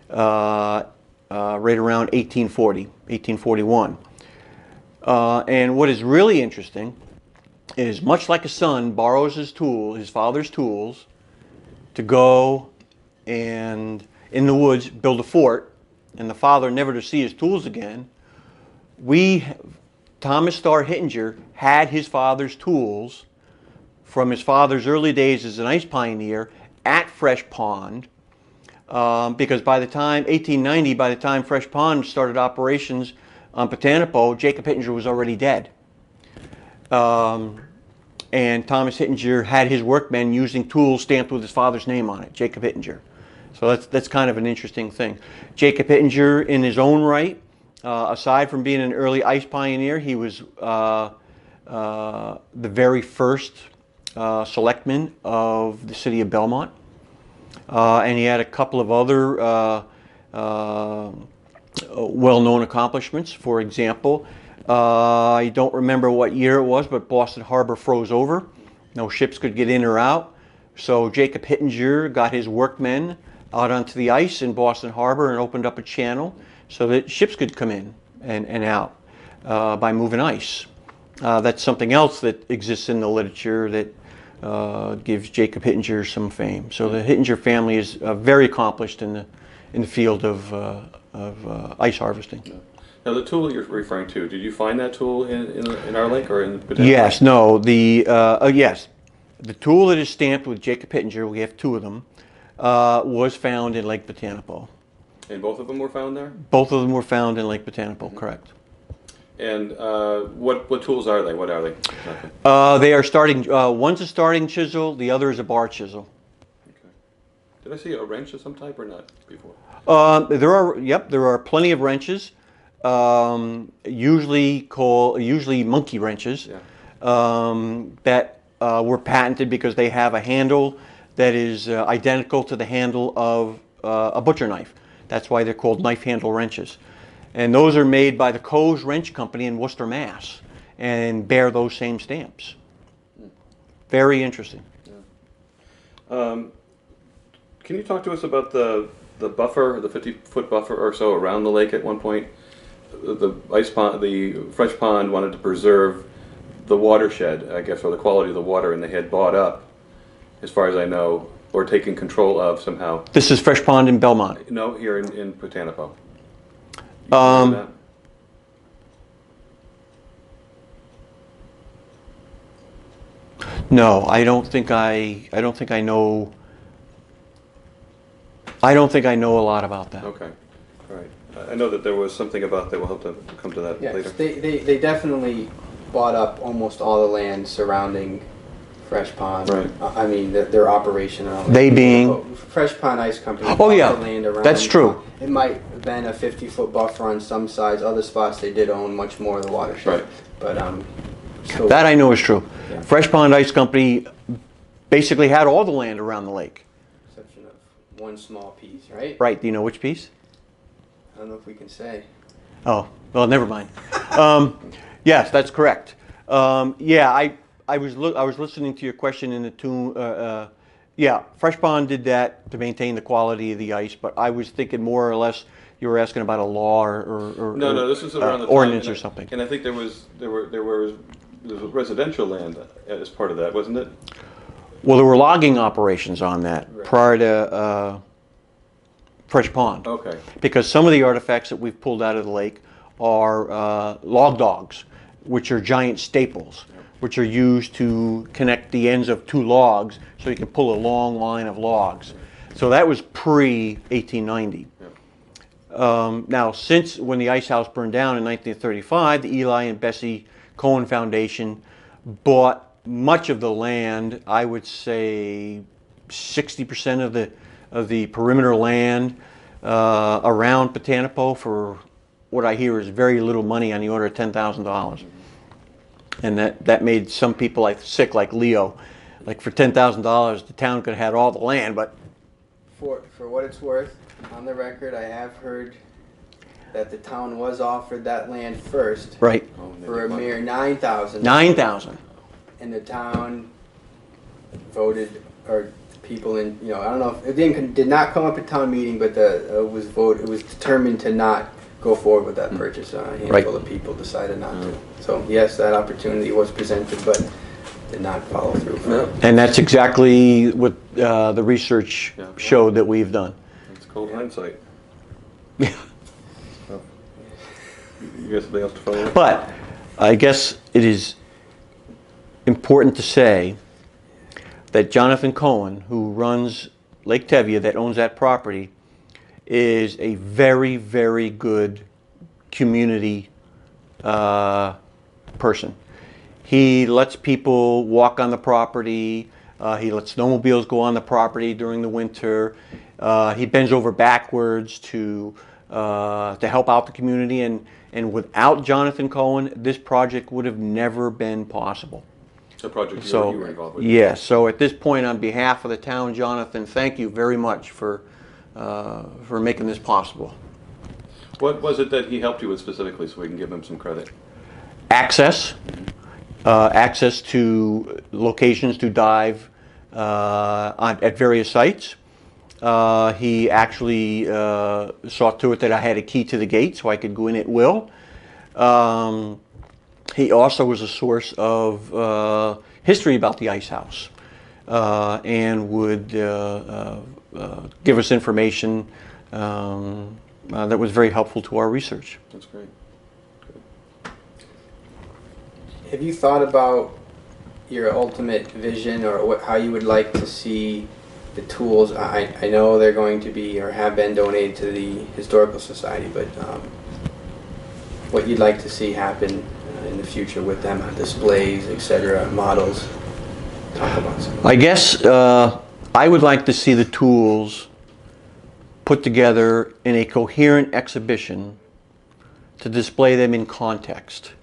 right around 1841. And what is really interesting is, much like a son borrows his father's tools, to go and in the woods build a fort, and the father never to see his tools again, Thomas Starr Hittinger had his father's tools from his father's early days as an ice pioneer at Fresh Pond, because by the time 1890, by the time Fresh Pond started operations on Botanical, Jacob Hittinger was already dead. And Thomas Hittinger had his workmen using tools stamped with his father's name on it, Jacob Hittinger. So that's kind of an interesting thing. Jacob Hittinger, in his own right, aside from being an early ice pioneer, he was the very first selectman of the city of Belmont. And he had a couple of other well-known accomplishments. For example, I don't remember what year it was, but Boston Harbor froze over. No ships could get in or out. So Jacob Hittinger got his workmen out onto the ice in Boston Harbor and opened up a channel so that ships could come in and out by moving ice. That's something else that exists in the literature that gives Jacob Hittinger some fame. So the Hittinger family is very accomplished in the field of ice harvesting. Yeah. Now, the tool you're referring to, did you find that tool in our lake or in Botanical? Yes, no. Yes, the tool that is stamped with Jacob Hittinger, we have 2 of them, was found in Lake Botanical. And both of them were found there? Both of them were found in Lake Botanical, mm-hmm. Correct. And what tools are they? What are they? Exactly? They are starting. One's a starting chisel. The other is a bar chisel. Okay. Did I see a wrench of some type or not before? There are plenty of wrenches. Usually monkey wrenches. Yeah. That were patented because they have a handle that is identical to the handle of a butcher knife. That's why they're called knife handle wrenches. And those are made by the Coe's Wrench Company in Worcester, Mass. And bear those same stamps. Very interesting. Yeah. Can you talk to us about the buffer, the 50-foot buffer or so around the lake at one point? The Fresh Pond wanted to preserve the watershed, I guess, or the quality of the water, and they had bought up, as far as I know, or taken control of somehow. This is Fresh Pond in Belmont? No, here in Botanical. familiar with No, I don't think I know. I don't think I know a lot about that. that? Okay. All right. I know that there was something about that. We'll have to come to that Yes, later. they definitely bought up almost all the land surrounding Fresh Pond. Right. I mean, their operation. They being? Fresh Pond Ice Company. Oh, bought yeah. the land around. That's true. It might have been a 50-foot buffer on some sides. Other spots they did own much more of the watershed. Right. But so That I know is true. Yeah. Fresh Pond Ice Company basically had all the land around the lake. exception of one small piece, right? Right. Do you know which piece? I don't know if we can say. Oh, well, never mind. Yes, that's correct. Yeah, I was listening to your question in the tune. Yeah, Fresh Pond did that to maintain the quality of the ice, but I was thinking more or less you were asking about a law or No, this was around the time, ordinance and or something. And I think there was residential land as part of that, wasn't it? Well, there were logging operations on that Right. prior to Fresh Pond. Okay. Because some of the artifacts that we've pulled out of the lake are log dogs, which are giant staples, which are used to connect the ends of two logs so you can pull a long line of logs. So that was pre-1890. Now, since when the ice house burned down in 1935, the Eli and Bessie Cohen Foundation bought much of the land. I would say 60% of the perimeter land around Potanipo for what I hear is very little money, on the order of $10,000. And that made some people sick, like Leo. Like for $10,000, the town could have had all the land, but For what it's worth, on the record, I have heard that the town was offered that land first right, for a mere $9,000. 9,000. And the town voted, or people in, I don't know, if it did not come up at town meeting, but it was determined to not go forward with that purchase. A handful of people decided not to. So yes, that opportunity was presented, but did not follow through. And that's exactly what the research showed that we've done. It's called hindsight. Yeah. So, you got something else to follow up? But I guess it is important to say that Jonathan Cohen, who runs Lake Tevye, that owns that property, is a very, very good community person. He lets people walk on the property. He lets snowmobiles go on the property during the winter. He bends over backwards to help out the community. And without Jonathan Cohen, this project would have never been possible. The project you So, were involved with. yes. So at this point, on behalf of the town, Jonathan, thank you very much for making this possible. What was it that he helped you with specifically, so we can give him some credit? Access to locations to dive at various sites. He actually saw to it that I had a key to the gate so I could go in at will. He also was a source of history about the ice house and would give us information that was very helpful to our research. That's great. Have you thought about your ultimate vision, or how you would like to see the tools? I know they're going to be or have been donated to the Historical Society, but what you'd like to see happen in the future with them, displays, etc., models. Talk about some. I guess I would like to see the tools put together in a coherent exhibition to display them in context.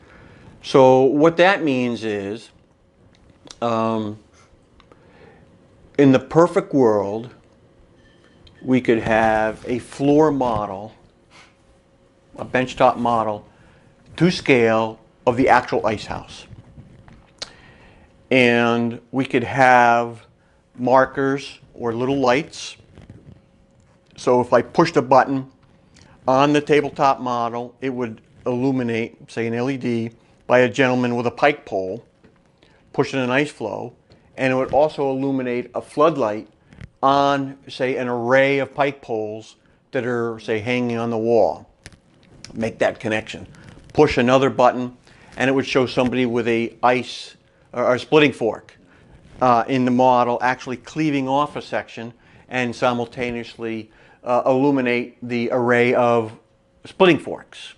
So what that means is, in the perfect world, we could have a floor model, a benchtop model, to scale of the actual ice house. And we could have markers or little lights. So if I pushed a button on the tabletop model, it would illuminate, say, an LED by a gentleman with a pike pole pushing an ice floe, and it would also illuminate a floodlight on, say, an array of pike poles that are, say, hanging on the wall. make that connection. Push another button, and it would show somebody with a ice or a splitting fork in the model actually cleaving off a section and simultaneously illuminate the array of splitting forks.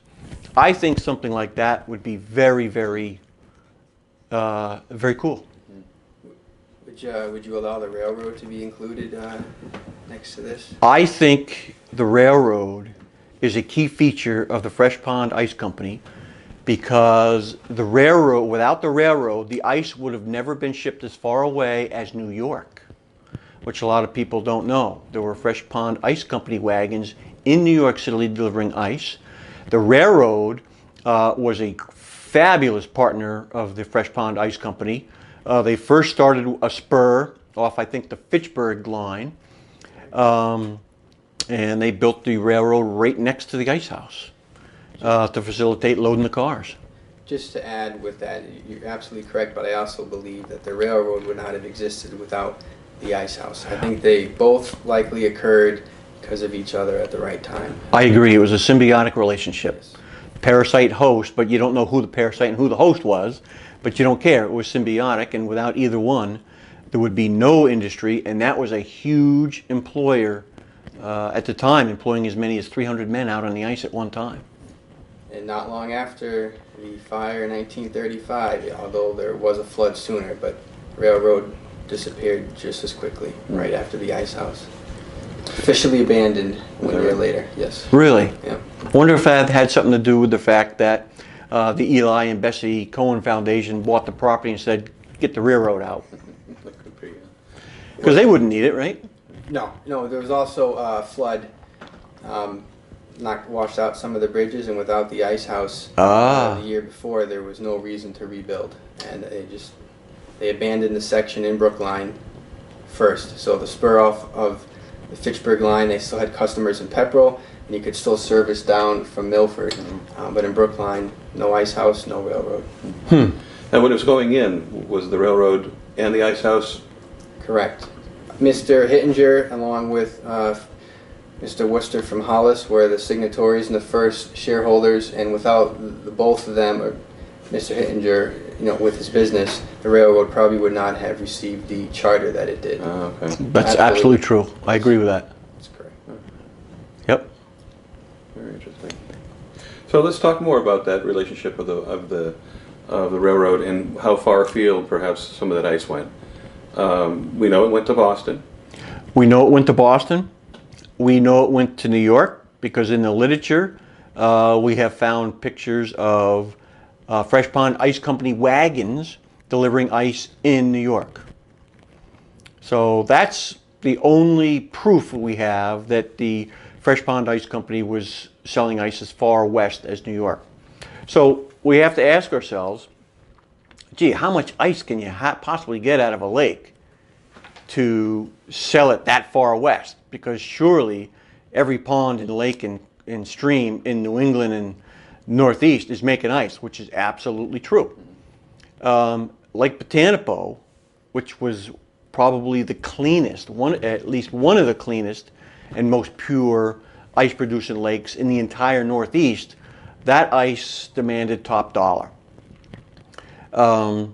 I think something like that would be very, very, very cool. Would you allow the railroad to be included next to this? I think the railroad is a key feature of the Fresh Pond Ice Company, because the railroad, without the railroad, the ice would have never been shipped as far away as New York, which a lot of people don't know. There were Fresh Pond Ice Company wagons in New York City delivering ice. The railroad was a fabulous partner of the Fresh Pond Ice Company. They first started a spur off, I think, the Fitchburg line, and they built the railroad right next to the ice house to facilitate loading the cars. Just to add with that, you're absolutely correct, but I also believe that the railroad would not have existed without the ice house. I think they both likely occurred because of each other at the right time. I agree. It was a symbiotic relationship. Yes. Parasite host, but you don't know who the parasite and who the host was, but you don't care. It was symbiotic, and without either one, there would be no industry, and that was a huge employer at the time, employing as many as 300 men out on the ice at one time. And not long after the fire in 1935, although there was a flood sooner, but railroad disappeared just as quickly right after the ice house. Officially abandoned 1 year later, yes. Really? Yeah. I wonder if that had something to do with the fact that the Eli and Bessie Cohen Foundation bought the property and said, get the railroad out. Because they wouldn't need it, right? No, there was also a flood, washed out some of the bridges, and without the ice house the year before, there was no reason to rebuild. And they abandoned the section in Brookline first. So the spur off of the Fitchburg line, they still had customers in Pepperell, and you could still service down from Milford. But in Brookline, no ice house, no railroad. And when it was going in, was the railroad and the ice house? Correct. Mr. Hittinger, along with Mr. Worcester from Hollis, were the signatories and the first shareholders, and without both of them, or Mr. Hittinger, with his business, the railroad probably would not have received the charter that it did. Okay. That's absolutely true. I agree with that. That's correct. Yep. Very interesting. So let's talk more about that relationship of the railroad and how far afield perhaps some of that ice went. We know it went to Boston. We know it went to Boston. We know it went to New York, because in the literature we have found pictures of Fresh Pond Ice Company wagons delivering ice in New York. So that's the only proof we have that the Fresh Pond Ice Company was selling ice as far west as New York. So we have to ask ourselves, gee, how much ice can you possibly get out of a lake to sell it that far west? Because surely every pond and lake and stream in New England and Northeast is making ice, which is absolutely true. Lake Botanipo, which was probably the cleanest, at least one of the cleanest and most pure ice-producing lakes in the entire Northeast, that ice demanded top dollar. I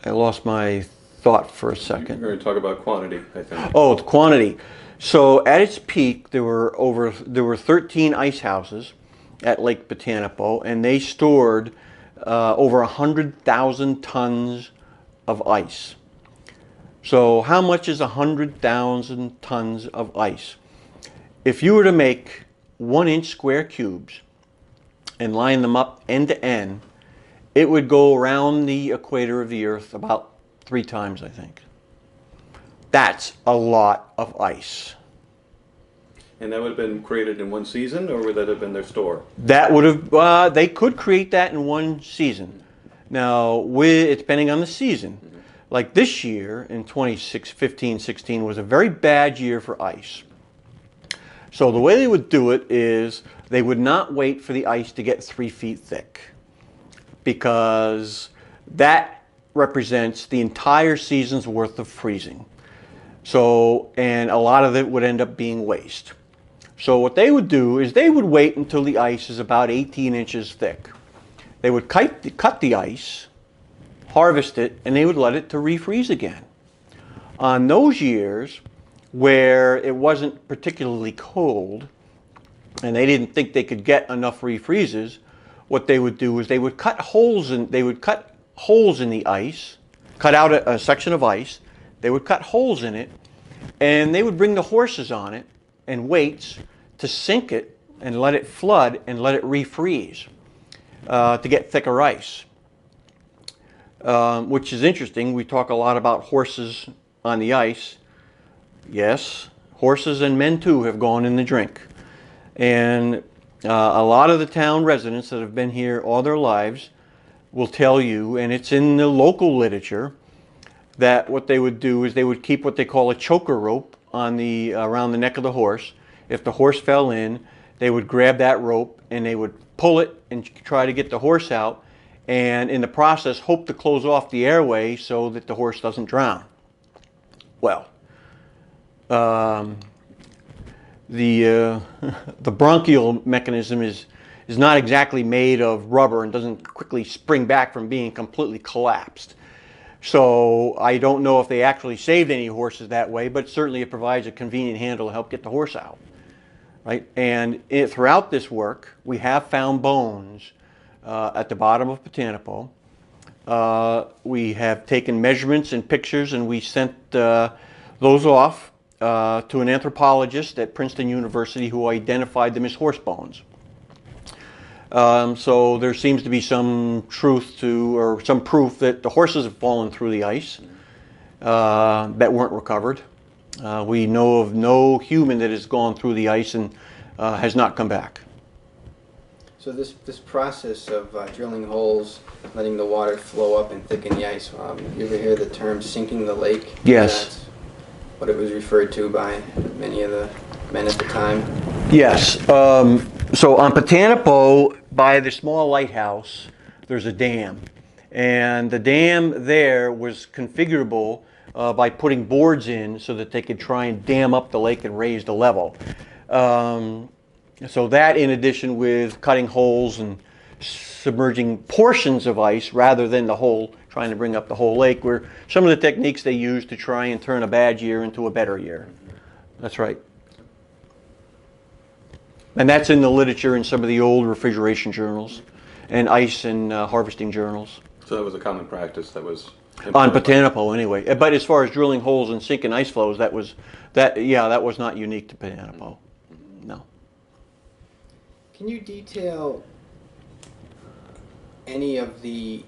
lost my thought for a second. We're going to talk about quantity, I think. Oh, the quantity. So at its peak, there were 13 ice houses at Lake Botanipo, and they stored over 100,000 tons of ice. So how much is 100,000 tons of ice? If you were to make 1-inch square cubes and line them up end to end, it would go around the equator of the Earth about 3 times, I think. That's a lot of ice. And that would have been created in one season, or would that have been their store? That would have, they could create that in one season. Now, depending on the season. Like this year, in 2015-16, was a very bad year for ice. So the way they would do it is they would not wait for the ice to get 3 feet thick, because that represents the entire season's worth of freezing. So, and a lot of it would end up being waste. So what they would do is they would wait until the ice is about 18 inches thick. They would cut the ice, harvest it, and they would let it to refreeze again. On those years where it wasn't particularly cold and they didn't think they could get enough refreezes, what they would do is they would cut holes in the ice, cut out a section of ice, they would cut holes in it, and they would bring the horses on it and weights to sink it and let it flood and let it refreeze to get thicker ice. Which is interesting. We talk a lot about horses on the ice. Yes, horses and men too have gone in the drink. And a lot of the town residents that have been here all their lives will tell you, and it's in the local literature, that what they would do is they would keep what they call a choker rope on around the neck of the horse. If the horse fell in, they would grab that rope and they would pull it and try to get the horse out, and in the process hope to close off the airway so that the horse doesn't drown. Well, the bronchial mechanism is not exactly made of rubber and doesn't quickly spring back from being completely collapsed. So I don't know if they actually saved any horses that way, but certainly it provides a convenient handle to help get the horse out. Right? And throughout this work, we have found bones at the bottom of Potanipo. We have taken measurements and pictures, and we sent those off to an anthropologist at Princeton University who identified them as horse bones. So there seems to be some truth or some proof that the horses have fallen through the ice that weren't recovered. We know of no human that has gone through the ice and has not come back. So this process of drilling holes, letting the water flow up and thicken the ice, you ever hear the term sinking the lake? Yes. That's what it was referred to by many of the men at the time? Yes. So on Potanipo, by the small lighthouse, there's a dam. And the dam there was configurable by putting boards in so that they could try and dam up the lake and raise the level. So that, in addition with cutting holes and submerging portions of ice rather than the whole, trying to bring up the whole lake, were some of the techniques they used to try and turn a bad year into a better year. That's right. And that's in the literature in some of the old refrigeration journals and ice and harvesting journals. So that was a common practice that was on Potanipo anyway. But as far as drilling holes and sinking ice flows, that was not unique to Potanipo. No. Can you detail any of the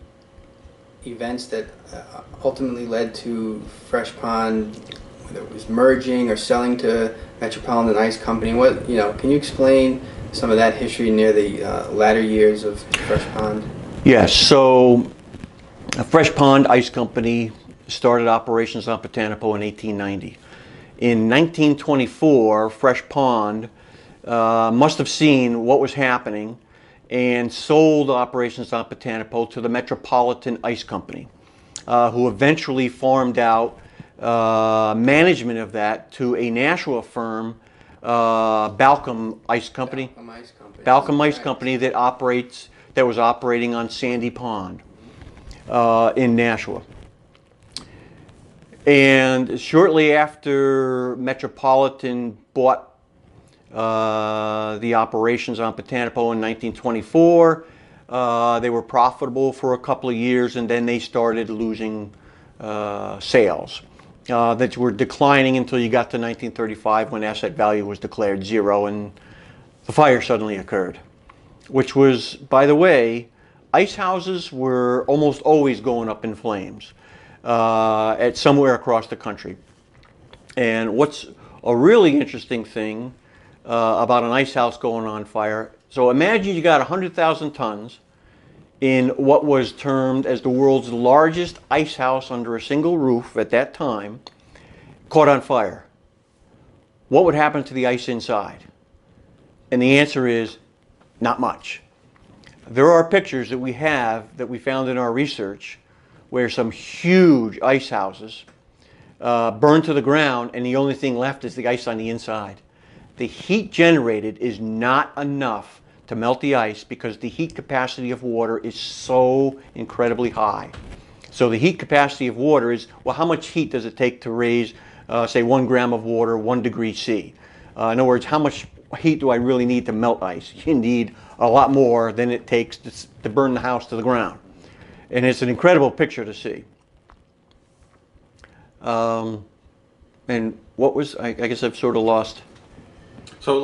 events that ultimately led to Fresh Pond, whether it was merging or selling to Metropolitan Ice Company? Can you explain some of that history near the latter years of Fresh Pond? Yes. So, Fresh Pond Ice Company started operations on Potanipo in 1890. In 1924, Fresh Pond must have seen what was happening and sold operations on Potanipo to the Metropolitan Ice Company, who eventually farmed out management of that to a Nashua firm, Balcom Ice Company. Balcom Ice Company that was operating on Sandy Pond in Nashua. And shortly after Metropolitan bought the operations on Potanipo in 1924, they were profitable for a couple of years, and then they started losing sales that were declining until you got to 1935, when asset value was declared zero and the fire suddenly occurred, which was, by the way, ice houses were almost always going up in flames at somewhere across the country. And what's a really interesting thing about an ice house going on fire, so imagine you got 100,000 tons in what was termed as the world's largest ice house under a single roof at that time, caught on fire. What would happen to the ice inside? And the answer is not much. There are pictures that we found in our research where some huge ice houses burned to the ground, and the only thing left is the ice on the inside. the heat generated is not enough to melt the ice because the heat capacity of water is so incredibly high. So the heat capacity of water is, well, how much heat does it take to raise, say, 1 gram of water 1 degree C? In other words, how much heat do I really need to melt ice? You need a lot more than it takes to burn the house to the ground. And it's an incredible picture to see. And what was, I guess I've sort of lost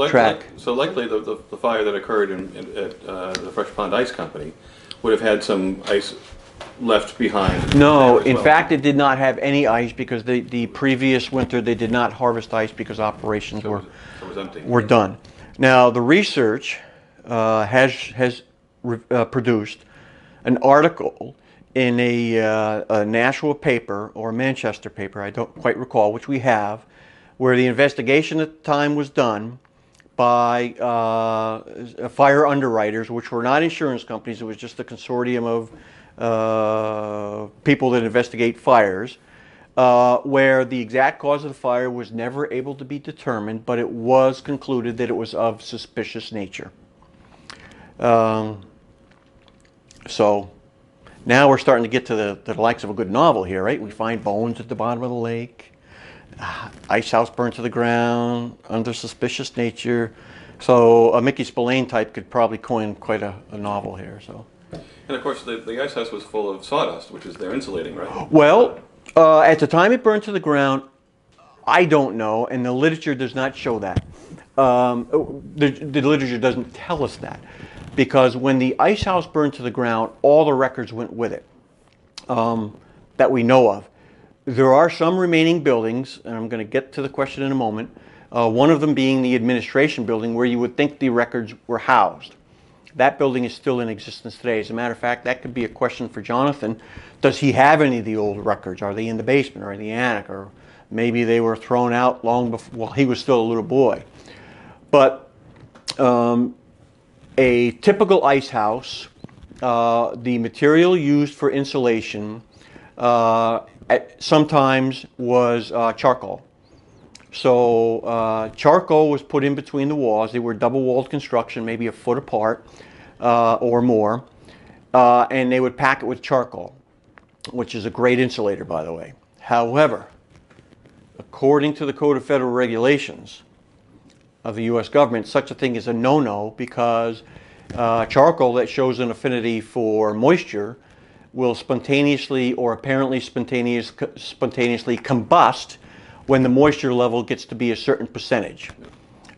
track. So likely the fire that occurred at the Fresh Pond Ice Company would have had some ice left behind. No, in fact, it did not have any ice because the previous winter they did not harvest ice because operations were done. Now, the research has produced an article in a Nashua paper or a Manchester paper, I don't quite recall, which we have, where the investigation at the time was done by fire underwriters, which were not insurance companies. It was just a consortium of people that investigate fires, where the exact cause of the fire was never able to be determined, but it was concluded that it was of suspicious nature. So now we're starting to get to the likes of a good novel here, right? We find bones at the bottom of the lake, ice house burned to the ground, under suspicious nature. So a Mickey Spillane type could probably coin quite a novel here. So. And of course, the ice house was full of sawdust, which is their insulating, right? Well, at the time it burned to the ground, I don't know, and the literature does not show that. The literature doesn't tell us that, because when the ice house burned to the ground, all the records went with it that we know of. There are some remaining buildings, and I'm going to get to the question in a moment, one of them being the administration building where you would think the records were housed. That building is still in existence today. As a matter of fact, that could be a question for Jonathan. Does he have any of the old records? Are they in the basement or in the attic? Or maybe they were thrown out long before, well, he was still a little boy. But a typical ice house, the material used for insulation sometimes was charcoal. So charcoal was put in between the walls. They were double-walled construction, maybe a foot apart or more, and they would pack it with charcoal, which is a great insulator, by the way. However, according to the Code of Federal Regulations of the U.S. government, such a thing is a no-no because charcoal that shows an affinity for moisture will spontaneously or apparently spontaneously combust when the moisture level gets to be a certain percentage.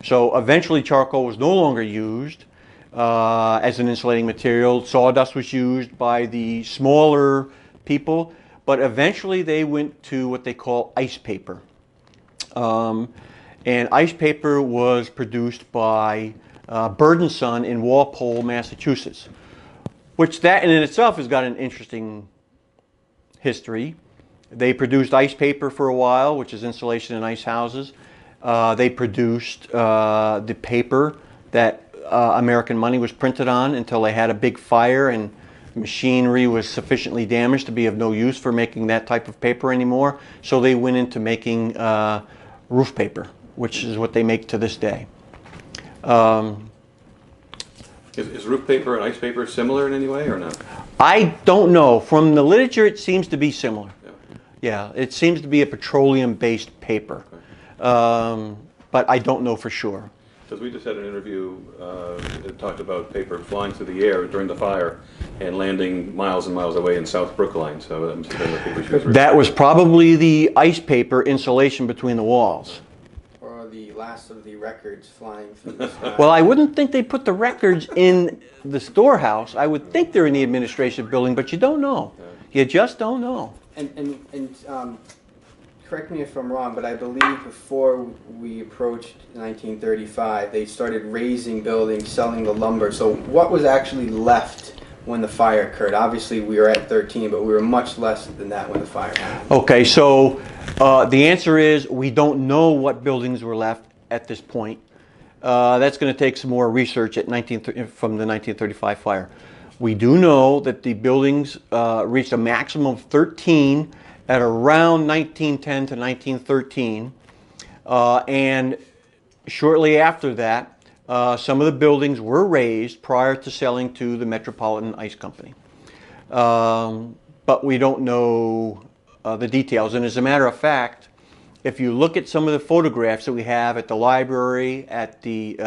So eventually charcoal was no longer used as an insulating material. Sawdust was used by the smaller people, but eventually they went to what they call ice paper. And ice paper was produced by Bird & Son in Walpole, Massachusetts, which that in itself has got an interesting history. They produced ice paper for a while, which is insulation in ice houses. They produced the paper that American money was printed on until they had a big fire and machinery was sufficiently damaged to be of no use for making that type of paper anymore. So they went into making roof paper, which is what they make to this day. Is roof paper and ice paper similar in any way or not? I don't know. From the literature, it seems to be similar. Yeah, it seems to be a petroleum-based paper, but I don't know for sure. Because we just had an interview that talked about paper flying through the air during the fire and landing miles and miles away in South Brookline. So that must have been the paper. That was probably the ice paper insulation between the walls. Or the last of the records flying through the sky. Well, I wouldn't think they put the records in the storehouse. I would think they're in the administration building, but you don't know. You just don't know. And correct me if I'm wrong, but I believe before we approached 1935, they started raising buildings, selling the lumber. So what was actually left when the fire occurred? Obviously, we were at 13, but we were much less than that when the fire happened. Okay, so the answer is we don't know what buildings were left at this point. That's going to take some more research from the 1935 fire. We do know that the buildings reached a maximum of 13 at around 1910 to 1913. And shortly after that, some of the buildings were raised prior to selling to the Metropolitan Ice Company. But we don't know the details. And as a matter of fact, if you look at some of the photographs that we have at the library, at the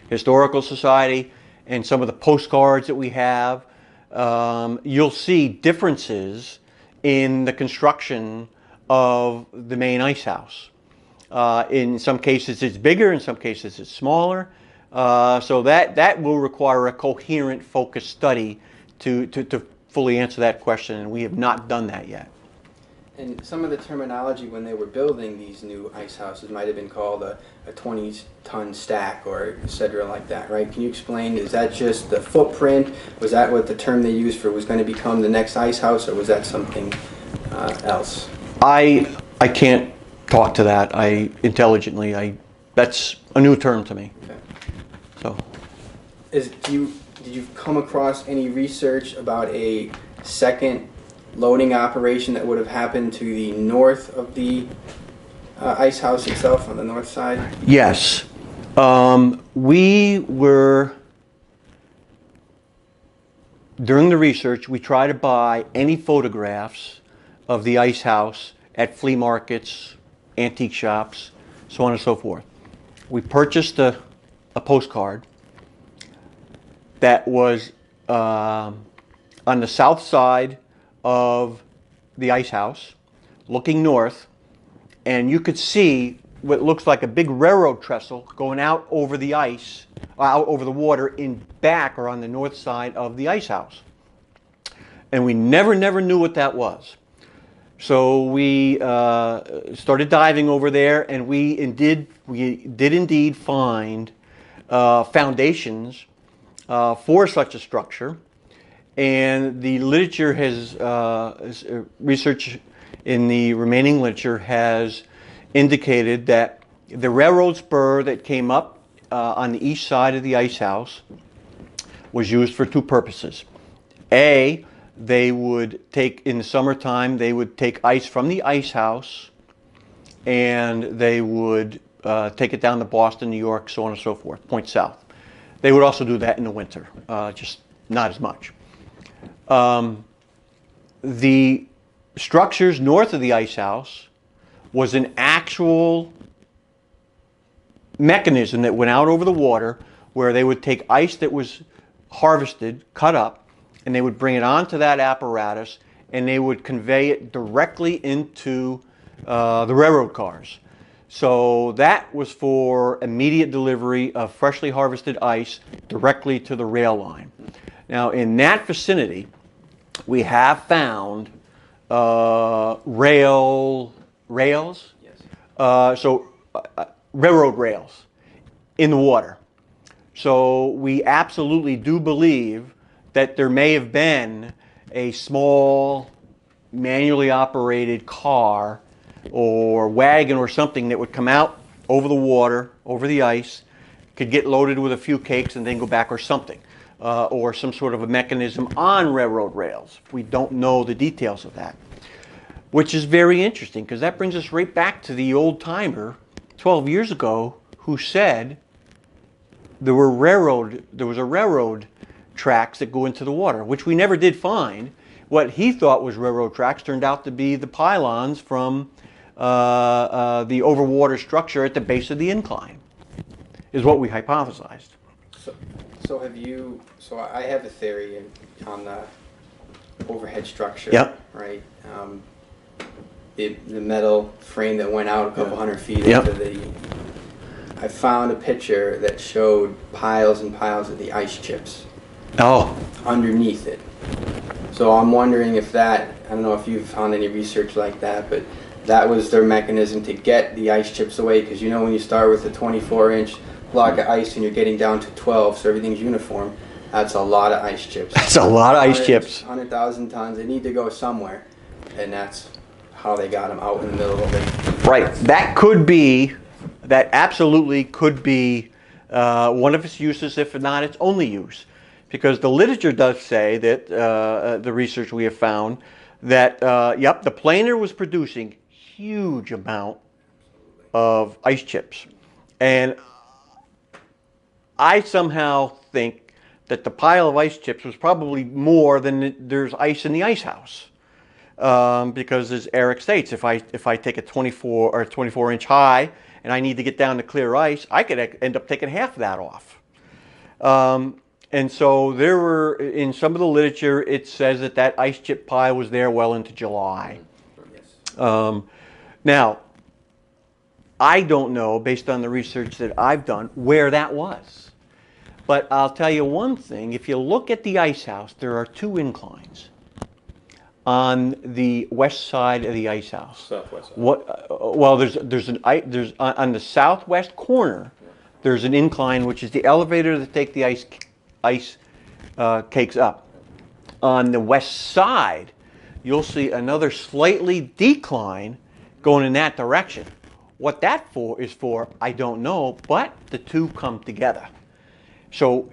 Historical Society, and some of the postcards that we have, you'll see differences in the construction of the main ice house. In some cases it's bigger, in some cases it's smaller. So that will require a coherent, focused study to fully answer that question, and we have not done that yet. And some of the terminology when they were building these new ice houses might have been called a 20-ton stack or et cetera like that, right? Can you explain, is that just the footprint? Was that what the term they used for was going to become the next ice house, or was that something else? I can't talk to that intelligently. That's a new term to me. Okay. So, Did you come across any research about a second loading operation that would have happened to the north of the ice house itself, on the north side? yes. We were, during the research, we tried to buy any photographs of the ice house at flea markets, antique shops, so on and so forth. We purchased a postcard that was on the south side of the ice house, looking north, and you could see what looks like a big railroad trestle going out over the ice, out over the water in back or on the north side of the ice house. And we never knew what that was. So we started diving over there, and we did indeed find foundations for such a structure. And the literature has, research in the remaining literature has indicated that the railroad spur that came up on the east side of the ice house was used for two purposes. A, they would take, in the summertime, they would take ice from the ice house and they would take it down to Boston, New York, so on and so forth, point south. They would also do that in the winter, just not as much. The structures north of the ice house was an actual mechanism that went out over the water where they would take ice that was harvested, cut up, and they would bring it onto that apparatus and they would convey it directly into the railroad cars. So that was for immediate delivery of freshly harvested ice directly to the rail line. Now in that vicinity, we have found rails, Yes. Railroad rails in the water. So we absolutely do believe that there may have been a small manually operated car or wagon or something that would come out over the water, over the ice, could get loaded with a few cakes and then go back or something. Or some sort of a mechanism on railroad rails. We don't know the details of that, which is very interesting because that brings us right back to the old timer 12 years ago who said there was a railroad tracks that go into the water, which we never did find. What he thought was railroad tracks turned out to be the pylons from the overwater structure at the base of the incline, is what we hypothesized. So I have a theory on the overhead structure. Yep. Right. The metal frame that went out a couple hundred feet Yep. into the. I found a picture that showed piles and piles of the ice chips Oh, underneath it. So I'm wondering if that, I don't know if you've found any research like that, but that was their mechanism to get the ice chips away, because you know when you start with a 24-inch block of ice and you're getting down to 12, so everything's uniform, that's a lot of ice chips. that's a lot of ice chips. 100,000 tons, they need to go somewhere, and that's how they got them out in the middle of it. Right. That absolutely could be one of its uses, if not its only use. Because the literature does say that, the research we have found, that, yep, the planer was producing huge amount of ice chips. And I somehow think that the pile of ice chips was probably more than there's ice in the ice house. Because as Eric states, if I take a 24-inch high and I need to get down to clear ice, I could end up taking half of that off. And so there were, in some of the literature, it says that ice chip pile was there well into July. Yes. Now, I don't know, based on the research that I've done, where that was. But I'll tell you one thing, if you look at the ice house, there are 2 inclines on the west side of the ice house. Southwest side. Well, there's on the southwest corner, there's an incline, which is the elevator that take the ice cakes up. On the west side, you'll see another slightly decline going in that direction. What that is for, I don't know, but the 2 come together. So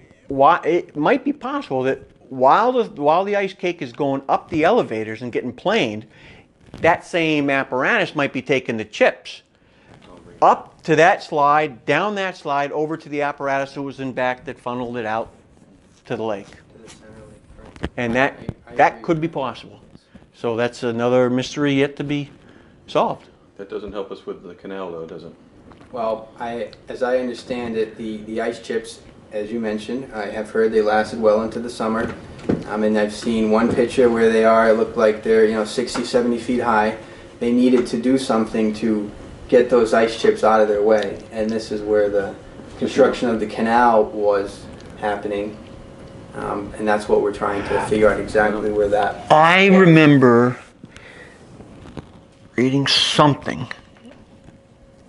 it might be possible that while the ice cake is going up the elevators and getting planed, that same apparatus might be taking the chips up to that slide, down that slide, over to the apparatus that was in back that funneled it out to the lake. To the center lake, right. And I that agree. could be possible. So that's another mystery yet to be solved. That doesn't help us with the canal, though, does it? Well, as I understand it, the ice chips, as you mentioned, I have heard they lasted well into the summer. And I've seen one picture where they are, it looked like they're 60, 70 feet high. They needed to do something to get those ice chips out of their way. And this is where the construction of the canal was happening. And that's what we're trying to figure out exactly where that... I remember reading something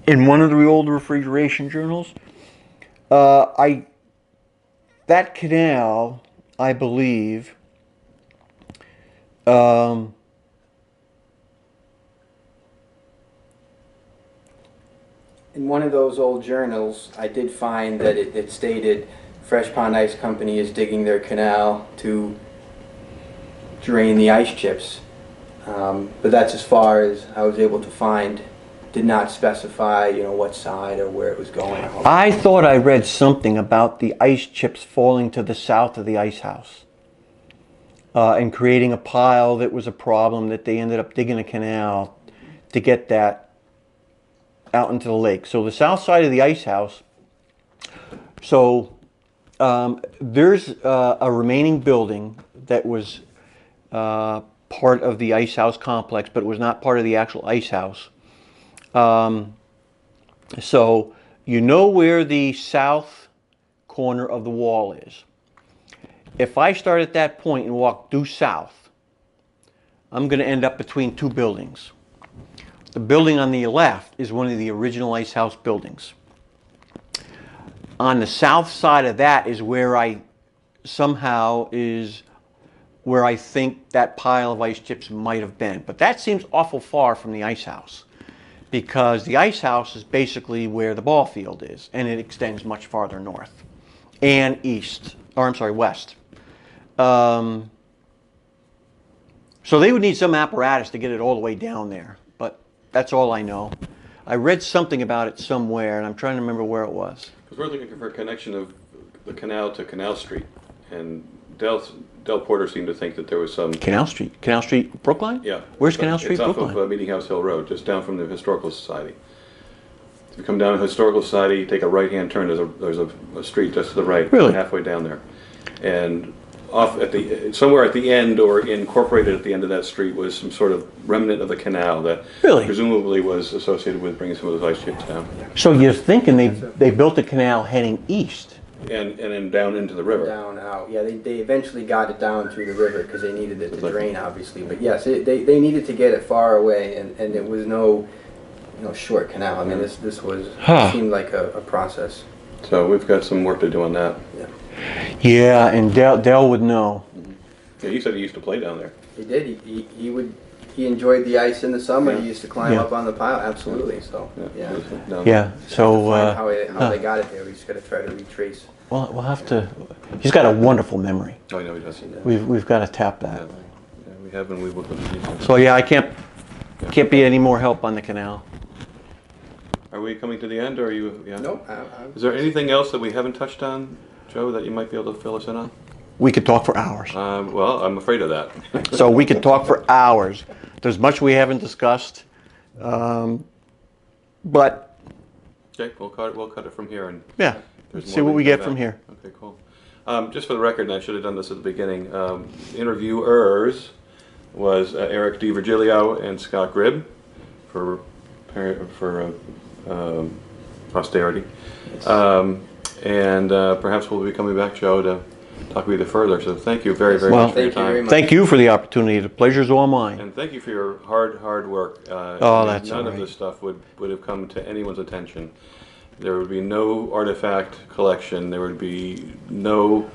in one of the old refrigeration journals. That canal, I believe, in one of those old journals, I did find that it stated Fresh Pond Ice Company is digging their canal to drain the ice chips. But that's as far as I was able to find. Did not specify, what side or where it was going. I thought I read something about the ice chips falling to the south of the ice house and creating a pile that was a problem, that they ended up digging a canal to get that out into the lake. So the south side of the ice house, so there's a remaining building that was part of the ice house complex, but it was not part of the actual ice house. So you know where the south corner of the wall is. If I start at that point and walk due south, I'm going to end up between 2 buildings. The building on the left is one of the original ice house buildings. On the south side of that is where I think that pile of ice chips might have been. But that seems awful far from the ice house, because the ice house is basically where the ball field is, and it extends much farther north and west. So they would need some apparatus to get it all the way down there, but that's all I know. I read something about it somewhere, and I'm trying to remember where it was. Because we're looking for a connection of the canal to Canal Street, and Del Porter seemed to think that there was some... Canal Street, Brookline? Yeah. Where's Canal Street, Brookline? It's off of Meeting House Hill Road, just down from the Historical Society. If you come down to Historical Society, take a right-hand turn, there's a street just to the right, Really? halfway down there. And off at somewhere at the end, or incorporated at the end of that street, was some sort of remnant of the canal that Really? presumably was associated with bringing some of those ice chips down. So you're thinking they built a canal heading east? And then down into the river. Down out. Yeah, they eventually got it down through the river because they needed it to drain, obviously. But yes, they needed to get it far away, and it was no short canal. I mean, this seemed like a process. So we've got some work to do on that. Yeah. Yeah, and Del would know. Yeah, he said he used to play down there. He did. He enjoyed the ice in the summer. Yeah. He used to climb up on the pile. Absolutely. So yeah. Yeah. So How they got it there. We just got to try to retrace. well, we'll have to. He's got a wonderful memory. Oh, I know he does. We've got to tap that. Yeah, we have, and we will. So yeah, I can't be any more help on the canal. Are we coming to the end, or are you? Yeah. Nope. Is there anything else that we haven't touched on, Joe, that you might be able to fill us in on? We could talk for hours. Well, I'm afraid of that. So we could talk for hours. There's much we haven't discussed, but Okay, we'll cut it from here, and yeah, there's see more what we can get come from back. here. Okay, cool. Just for the record, and I should have done this at the beginning. Interviewers was Eric DiVirgilio and Scott Gribb for posterity, and perhaps we'll be coming back, Joe, to talk with you further. So thank you very Well, much for your thank you very time. much. Thank you for the opportunity. The pleasure's all mine. And thank you for your hard work. Oh, that's none all of right. this stuff would have come to anyone's attention. There would be no artifact collection. There would be no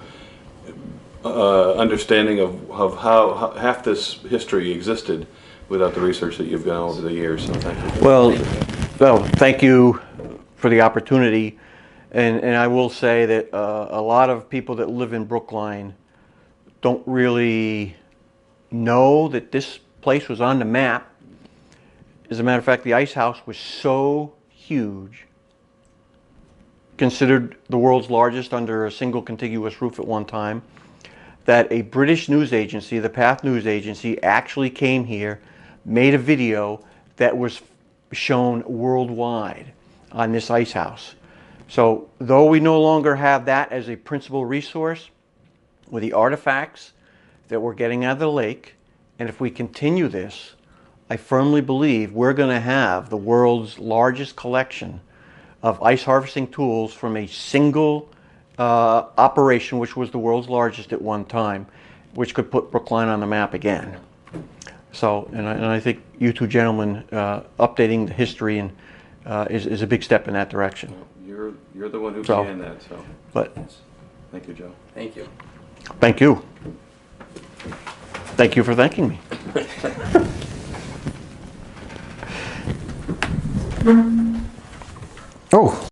understanding of how half this history existed without the research that you've done over the years. So thank you. Well, thank you for the opportunity. And I will say that a lot of people that live in Brookline don't really know that this place was on the map. As a matter of fact, the ice house was so huge, considered the world's largest under a single contiguous roof at one time, that a British news agency, the Path News Agency, actually came here, made a video that was shown worldwide on this ice house. So though we no longer have that as a principal resource, with the artifacts that we're getting out of the lake, and if we continue this, I firmly believe we're going to have the world's largest collection of ice harvesting tools from a single operation, which was the world's largest at one time, which could put Brookline on the map again. So, and I think you two gentlemen updating the history and is a big step in that direction. You're the one who So, began that. So, but thank you, Joe. Thank you. thank you. Thank you for thanking me. Oh.